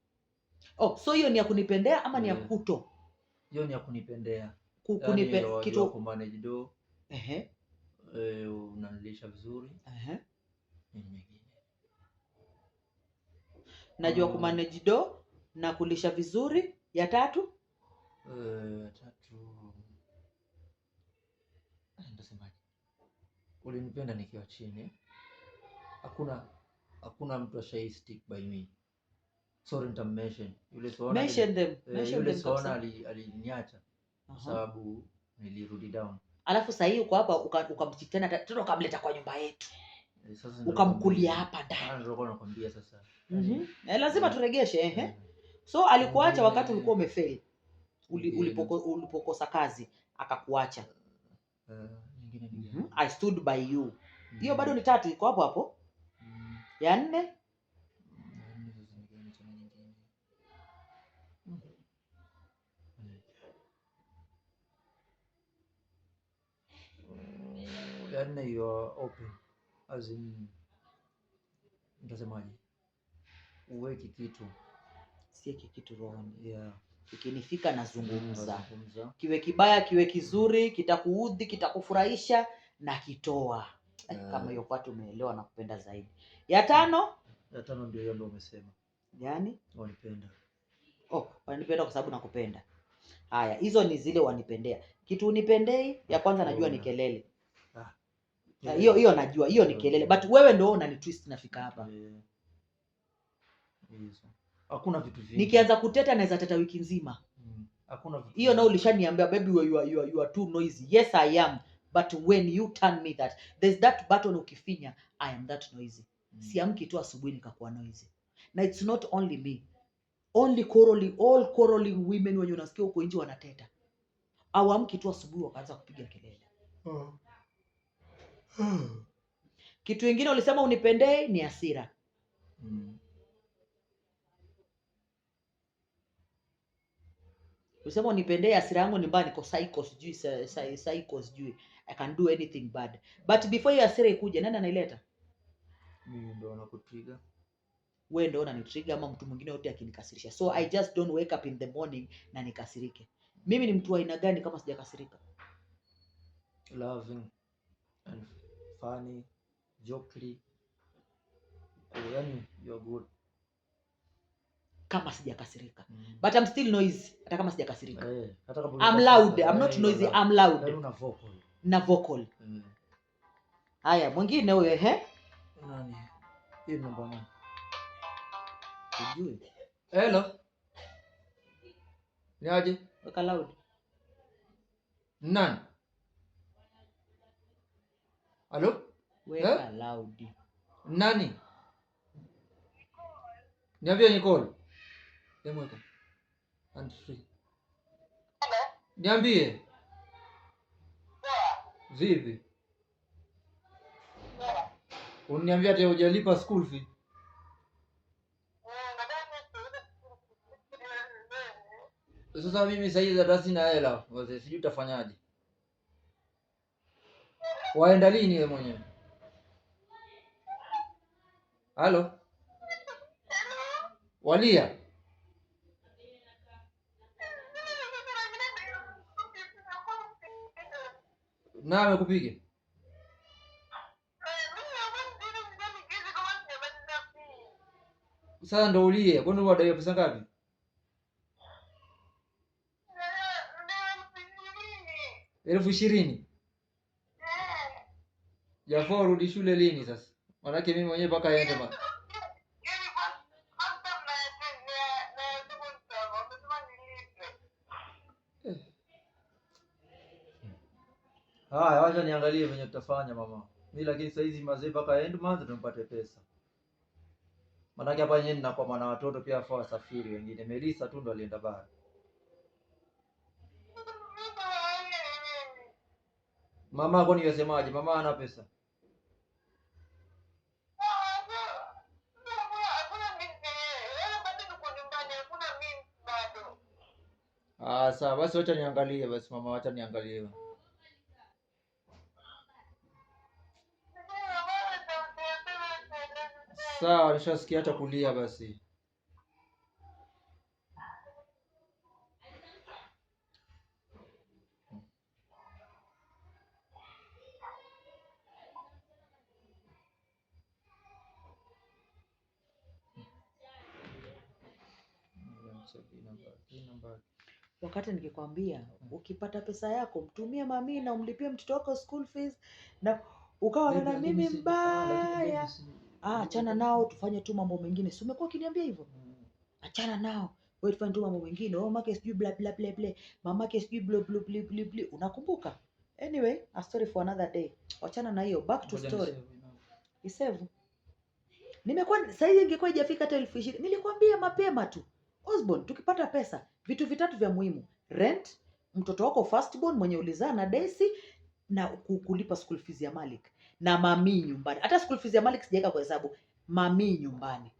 Oh, so hiyo ni ya kunipendea ama ni ya kuto? Hiyo ni ya kunipendea. Kunipe kitu ku manage do. Unanilisha vizuri. Nyingine. Najua ku manage do na kulisha vizuri. Ya tatu? Ya tatu. Ndasemaje? Ulinipenda nikiwa chini. Hakuna mtu ashai stick by me. Sorry, mention. Yule Sona. Mention them. Yule Sona aliniacha sababu nilirudi down. Alafu sasa hii uko hapa ukamchitana tena ukamleta kwa nyumba yetu. Sasa ukamkulia hapa ndani. Ndio nakwambia sasa. Lazima turegeshe So alikuacha wakati ulikuwa umefail. Ulipokosa kazi akakuacha. Nyingine. I stood by you. Hiyo bado ni 3 iko hapo hapo. Ya 4 yani you are open as in ndasemaje, uweki kitu sieki kitu rohoni. Yeah. Ikinifika nazungumza. Kiwe kibaya kiwe kizuri, kitakuudhi kitakufurahisha na kitoa. Kama hiyo watu umeelewa na kupenda zaidi. Ya 5? Ya 5 ndio hiyo ndio umesema. Yaani wanipenda. Wanipenda kwa sababu nakupenda. Haya, hizo ni zile wanipendea. Kitu unipendei ya kwanza najua ni kelele. Hiyo najua, hiyo ni kelele. But wewe ndio unani twist nafika hapa. Hakuna vitu vingi. Nikianza kuteta naweza teta wiki nzima. Hakuna vitu. Hiyo nao ulishaniambia baby you are too noisy. Yes I am, but when you turn me that there's that button ukifinya I am that noisy. Siamki tu asubuhi nikakuwa noisy. Na it's not only me. Only all quarreling women wenye unasikia huko nje wanateta. Awamki tu asubuhi wakaanza kupiga kelele. Kitu kingine ulisema unipendee ni hasira. Ulisema unipendee hasira yangu ni mbaya, niko psycho sijui. I can do anything bad. But before hiyo hasira ikuje, nani anaileta? Mimi ndo nakutrigger. Wewe ndo unanitrigger ama mtu mwingine yote akinikasirisha. So I just don't wake up in the morning na nikasirike. Mimi ni mtu wa aina gani kama sijakasirika? Loving and funny, jokely. Yani you're good. Kama sijakasirika. But I'm still noisy hata kama sijakasirika. Hata kama I'm loud. I'm not noisy. I'm loud. Na vocal. Haya, mwingine huyo nani? Hiyo namba nani? Sijui. Hello. Niaje? Weka loud. Nani? Hello? Weka loud. Nani? Niambie Nicole. Demweka. And free. Niambie. Vipi? Uniambia ati hujalipa school fee. Sasa mimi sasa hizi hata sina hela. Wazee sijui utafanyaje. Waenda lini wewe mwenyewe? Halo? Walia? Na amekupiga? Sasa ndo ulie. Kwani unadai pesa ngapi? Elfu 20. Jafaa rudi shule lini sasa? Maanake mimi mwenyewe mpaka aende ma. Haya, wacha niangalie venye tutafanya mama. Mimi lakini sasa hizi mazee mpaka end month tumpate pesa. Maanake hapa yenyewe ninakuwa mwana watoto pia afaa wasafiri wengine. Melissa tu ndo alienda bara. Mama kwani yasemaje? Mama ana pesa. Sawa basi, wacha niangalie basi mama, wacha niangalie. Sawa, nishasikia, acha kulia basi. Wakati nikikwambia ukipata pesa yako mtumie mami na umlipie mtoto wako school fees, na ukawa na mimi mbaya. Achana nao, tufanye tu mambo mengine. Si umekuwa ukiniambia hivyo? Achana nao, wewe tufanye tu mambo mengine. Oh, mamake sijui bla bla bla bla, mamake sijui bla bla bla bla bla. Unakumbuka? Anyway, a story for another day. Achana na hiyo, back to story. Isave. Nimekuwa sasa hivi ingekuwa haijafika hata 20,000. Nilikwambia mapema tu. Osborn, tukipata pesa, vitu vitatu vya muhimu: rent, mtoto wako firstborn mwenye ulizaa na Daisy, na kulipa school fees ya Malik na mami nyumbani. Hata school fees ya Malik sijaweka kwa hesabu, mami nyumbani,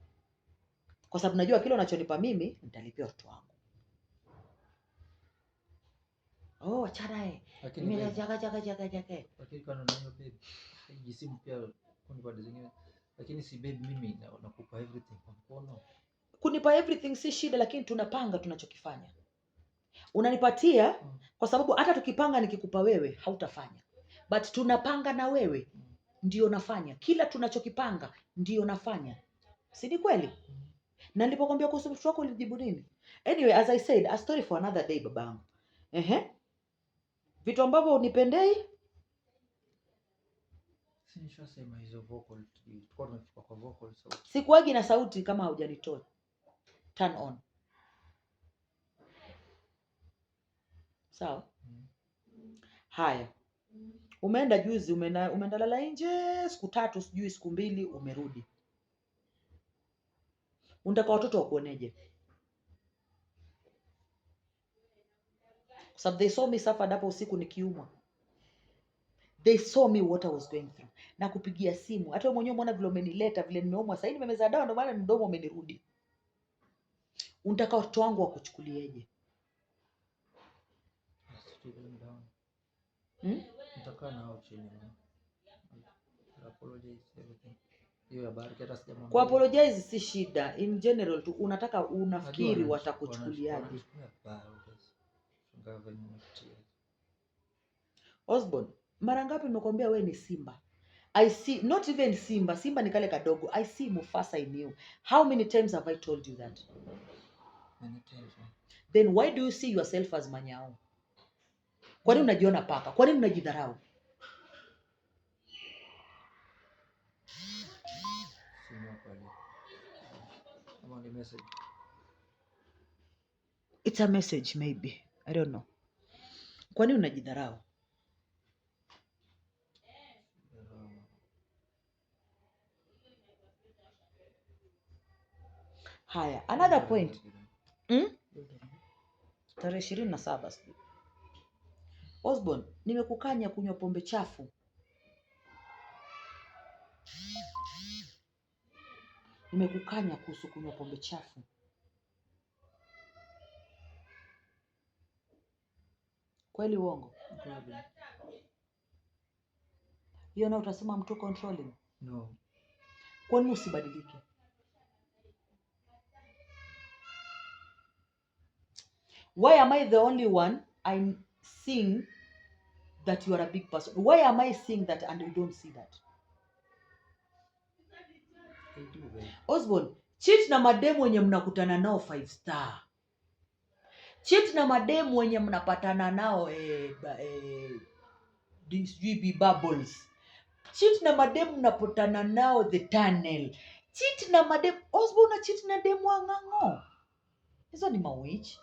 kwa sababu najua kile unachonipa mimi nitalipia watoto wangu. Oh, achana mimi na jaga. Lakini kana na hiyo babe, jisimu pia kuni pande zingine. Lakini si babe, mimi nakupa everything kwa mkono. Kunipa everything si shida, lakini tunapanga tunachokifanya. Unanipatia kwa sababu hata tukipanga nikikupa wewe hautafanya, but tunapanga na wewe ndio nafanya. Kila tunachokipanga ndio nafanya, si ni kweli? Na nilipokuambia kuhusu mtoto wako ulijibu nini? Anyway, as I said, a story for another day babangu. Vitu ambavyo unipendei, si nishasema hizo vocal, tulikuwa tumefika kwa vocal sauti. Sikuagi na sauti kama haujanitoa. Turn on. Sawa? Haya. Umeenda juzi, umeenda lala nje siku 3, sijui siku 2, umerudi. Unataka watoto wakuoneje? Kwa sababu they saw me suffer hapo usiku nikiumwa. They saw me what I was going through. Na kupigia simu. Hata wewe mwenyewe umeona vile umenileta, vile nimeumwa. Sasa hivi nimemeza dawa ndio maana mdomo umenirudi. Unataka watoto wangu wakuchukulieje? Nitakaa nao chini. Apologize everything. Hiyo habari hata sijamwambia. Kwa apologize si shida. In general tu unataka unafikiri watakuchukuliaje? Osborn, mara ngapi nimekwambia wewe ni Simba? I see, not even Simba. Simba ni kale kadogo. I see Mufasa in you. How many times have I told you that? Many times. Then why do you see yourself as Manyao? Kwa nini unajiona paka? Kwa nini unajidharau? It's a message maybe. I don't know. Kwa nini unajidharau? Haya, another point. Tarehe 27 sijui. Osborn, nimekukanya kunywa pombe chafu. Nimekukanya kuhusu kunywa pombe chafu. Kweli uongo? Hiyo na utasema mtu controlling? No. Kwa nini usibadilike? Why am I the only one I'm seeing that you are a big person? Why am I seeing that and you don't see that? Osborn, cheat na mademu wenye mnakutana nao 5 star. Cheat na mademu wenye mnapatana nao sijui bubbles. Cheat na mademu mnapotana nao the tunnel. Cheat na mademu. Osborn, na cheat na demu wang'ang'o. Hizo ni mawitch.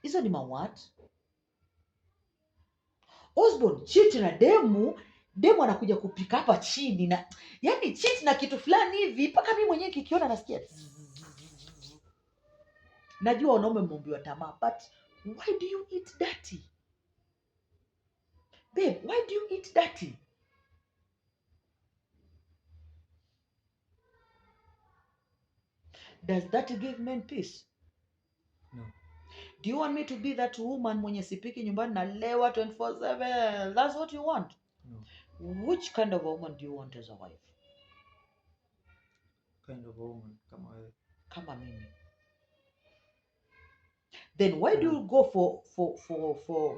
Hizo ni mawat. Osborn, cheat na demu anakuja kupika hapa chini na yani cheat na kitu fulani hivi mpaka mimi mwenyewe kikiona nasikia. Najua wanaume mmeombiwa tamaa, but why do you eat dirty? Babe, why do you eat dirty? Does that give men peace? No. Do you want me to be that woman mwenye sipiki nyumbani na lewa 24/7? That's what you want? No. Which kind of a woman do you want as a wife? Kind of woman kama wewe. Kama mimi. Then why do you go for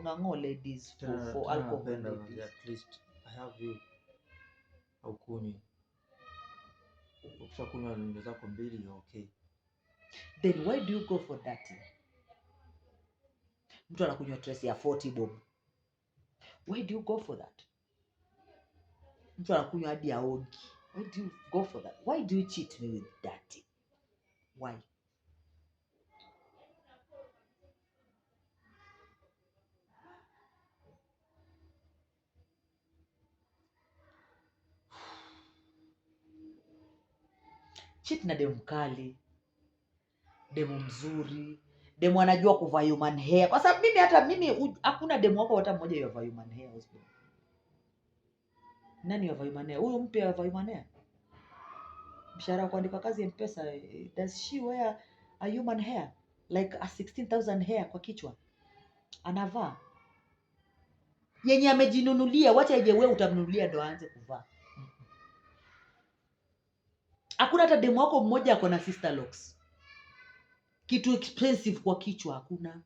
ng'ang'o ladies, for alcohol ladies? At least I have you. Haukunywi. Ukishakunywa ndio zako mbili ni okay. Then why do you go for that? Mtu anakunywa trace ya 40 bob. Why do you go for that? Mtu anakunywa hadi ya ogi. Why do you go for that? Why do you cheat me with that? Why? Cheat na demu mkali, demu mzuri, demu anajua kuvaa human hair. Kwa sababu mimi hakuna demu wako hata mmoja yavaa human hair. Nani yavaa human hair? Huyu mpya yavaa human hair? Mshahara kuandika kazi M-Pesa, does she wear a human hair? Like a 16,000 hair kwa kichwa. Anavaa. Yenye amejinunulia, wacha ije wewe utamnunulia ndo aanze kuvaa. Hakuna hata demu wako mmoja ako na sister locks. Kitu expensive kwa kichwa hakuna.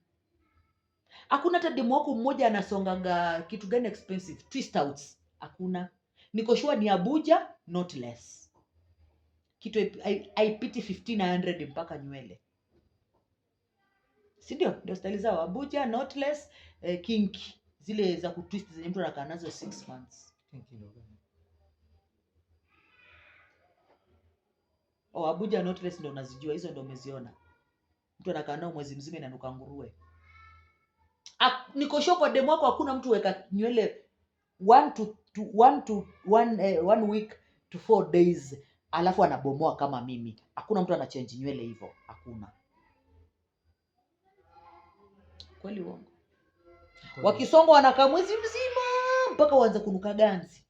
Hakuna hata demu wako mmoja anasonganga kitu gani expensive? Twist outs. Hakuna. Niko sure ni Abuja, not less. Kitu haipiti 1500 mpaka nywele. Si ndio style zao Abuja, not less, kinky. Zile za kutwist zenye mtu anakaa nazo 6 months. Kinky ndio. Abuja not less ndo unazijua, hizo ndo umeziona. Mtu anakaa nao mwezi mzima inanuka nguruwe. Niko sure kwa demu wako hakuna mtu weka nywele 1 week to 4 days alafu anabomoa kama mimi. Hakuna mtu anachange nywele hivyo, hakuna. Kweli uongo? Wakisongo wanakaa mwezi mzima mpaka waanze kunuka ganzi.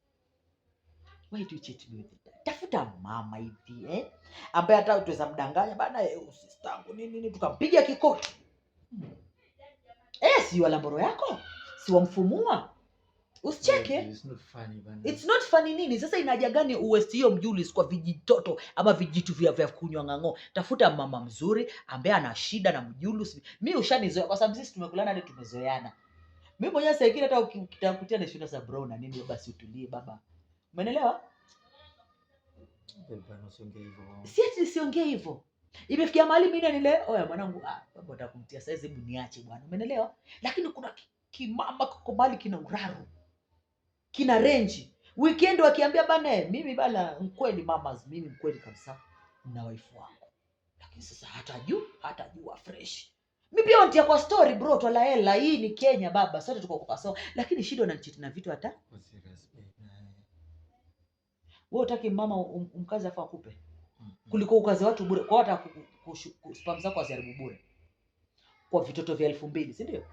Why do you cheat me with that? Tafuta mama hivi ambaye hata utaweza mdanganya bana, usistangu nini tukampiga kikoti. Si wala mboro yako, si wamfumua. Usicheke. It's not funny bana. It's not funny nini? Sasa inaja gani uwesti hiyo mjulis kwa vijitoto ama vijitu vya kunywa ng'ang'o? Tafuta mama mzuri ambaye ana shida na mjulus. Mimi ushanizoea kwa sababu sisi tumekulana hadi tumezoeana. Mimi mwenyewe sasa hivi hata ukitakutia na shida za brown na nini basi utulie baba. Umeelewa? Baba usiongee hivyo. Si ati siongee hivyo. Imefikia mahali mimi nile, oya mwanangu, baba utakumtia sasa, hebu niache bwana. Umeelewa? Lakini kuna kimama kwa mali kina uraru. Kina range. Weekend wakiambia bana, mimi bana mkweli mamas, mimi mkweli kabisa na wife wangu. Lakini sasa hatajua fresh. Mimi pia wantia kwa story bro, twala hela, hii ni Kenya baba, sote tuko kwa sawa. Lakini shida unanicheat na vitu hata. Wewe utaki mama umkaze afa akupe. Kuliko ukaze watu bure, kwa hata spam zako aziharibu bure. Kwa vitoto vya 2000, si ndio?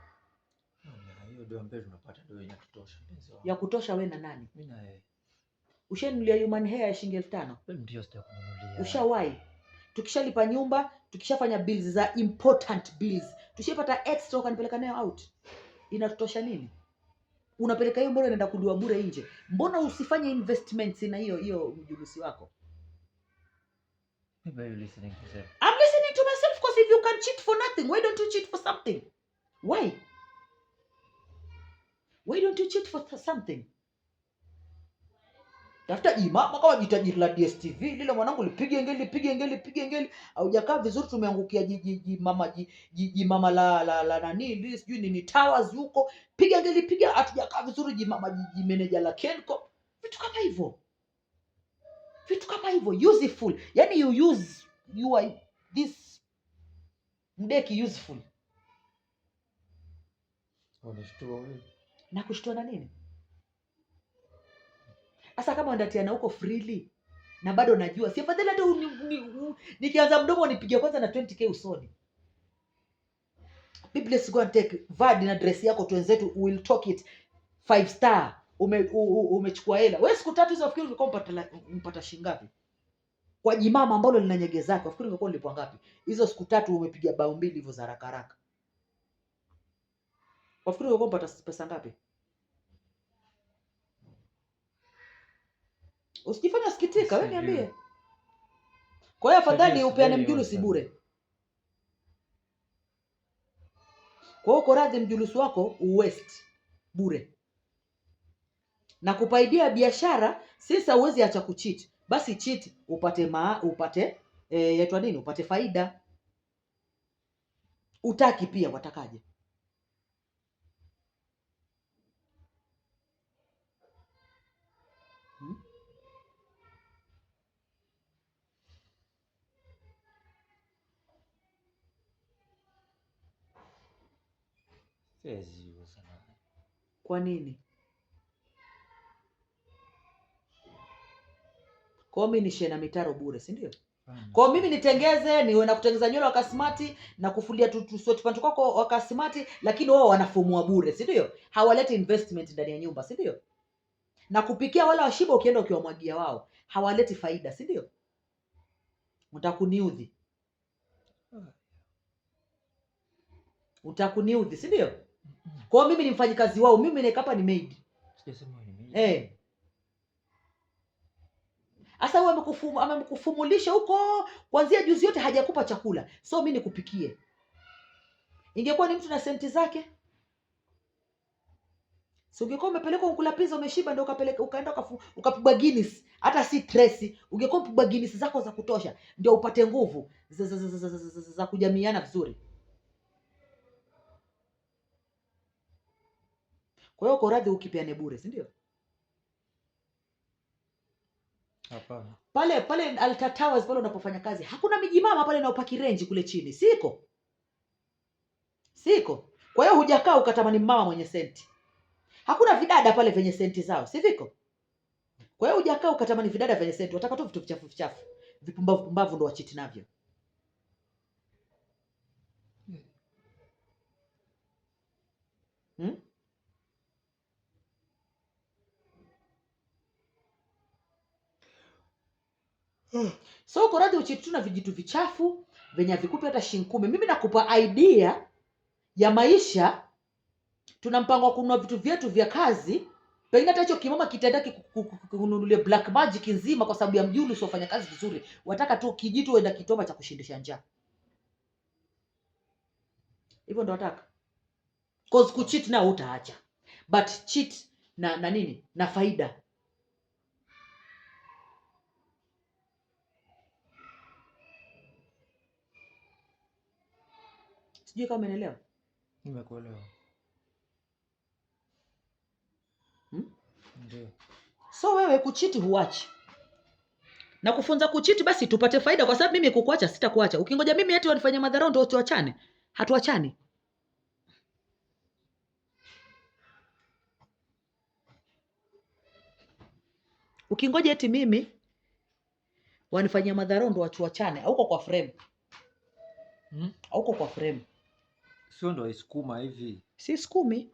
Hiyo ndio ambayo tunapata ndio inatosha mpenzi wangu. Ya kutosha wewe na nani? Mimi na yeye. Ushanunulia human hair ya shilingi 5,000? Wewe ndio sitakununulia. Ushawahi? Tukishalipa nyumba, tukishafanya bills za important bills, tushapata extra ukanipeleka nayo out. Inatosha nini? Unapeleka hiyo mbona unaenda kuliwa bure nje? Mbona usifanye investments na hiyo mjulusi wako? Maybe you're listening to yourself. I'm listening to myself because if you can cheat for nothing, why don't you cheat for something? Why? Why don't you cheat for something? Tafuta imama kama jitajiri la DSTV lile mwanangu, lipige ngeli haujakaa vizuri, tumeangukia mama la nani lile sijui nini towers huko, piga ngeli hatujakaa vizuri mama manager la Kenco, vitu kama hivyo useful. Yani you are this mdeki useful. Unashtua wewe. Na kushtua na nini? Asa kama ndatiana huko freely na bado najua, si afadhali hata nikianza mdomo nipige kwanza na 20k usoni. Let's go and take vad na dress yako tuenzetu, will talk it 5 star umechukua hela. Wewe siku 3 hizo wafikiri ungekuwa mpata shilingi ngapi? Kwa jimama ambalo lina nyege zake wafikiri ungekuwa ulipwa ngapi? Hizo siku 3 umepiga bao 2 hivyo za haraka haraka. Wafikiri ungekuwa mpata pesa ngapi? Usijifanye sikitika, wewe niambie. Kwa hiyo afadhali upeane mjulusi bure. Kwa hiyo uko radhi mjulusi wako uwest bure. Na kupaidia biashara sasa uwezi acha kucheat. Basi cheat upate yaitwa nini? Upate faida. Utaki pia watakaje? Kwa nini? Kwa mimi nishe na mitaro bure, si ndio? Kwa mimi nitengeze, niwe na kutengeza nywele wakasmati na kufulia sweat pant kwako wakasmati, lakini wao wanafumua bure, si ndio? Hawaleti investment ndani ya nyumba, si ndio? Na kupikia wala washiba ukienda ukiwamwagia wao, hawaleti faida, si ndio? Utakuniudhi. Utakuniudhi, si ndio? Kwa mimi ni mfanyikazi wao, mimi neka hapa ni maid. Sijasema ni maid. Asa wewe amekufumulisha huko kuanzia juzi yote hajakupa chakula. So mimi nikupikie. Ingekuwa ni mtu na senti zake. So ungekuwa umepeleka ukula pizza umeshiba ndio ukaenda ukapigwa Guinness, hata si Tracy, ungekuwa upigwa Guinness zako za kutosha ndio upate nguvu za kujamiana vizuri. Kwa hiyo uko radhi ukipeane bure, si ndio? Hapana. Pale Alta Towers pale unapofanya kazi, hakuna mijimama pale na upaki range kule chini. Siko. Kwa hiyo hujakaa ukatamani mama mwenye senti. Hakuna vidada pale venye senti zao, si viko? Kwa hiyo hujakaa ukatamani vidada venye senti, wataka tu vitu vichafu. Vipumbavu ndo wachiti navyo. So uko radhi uchitu na vijitu vichafu venye vikupi hata shilingi 10. Mimi nakupa idea ya maisha. Tuna mpango wa kununua vitu vyetu vya kazi. Pengine hata hicho kimama kitaenda kununulia black magic nzima kwa sababu ya mjulu usiofanya kazi vizuri. Wataka tu kijitu uenda kitoma cha kushindisha njaa. Hivyo ndo wataka. Cause kucheat na utaacha. But cheat na nini? Na faida. Sijui kama umeelewa. Nimekuelewa. Ndio. So wewe kuchiti huachi. Na kufunza kuchiti basi tupate faida kwa sababu mimi kukuacha sitakuacha. Ukingoja mimi eti wanifanye madharau ndio tuachane. Hatuachani. Ukingoja eti mimi wanifanyia madharau ndio tuachane. Hauko kwa frame. Hauko kwa frame. Sio ndo isukuma hivi. Si sukumi.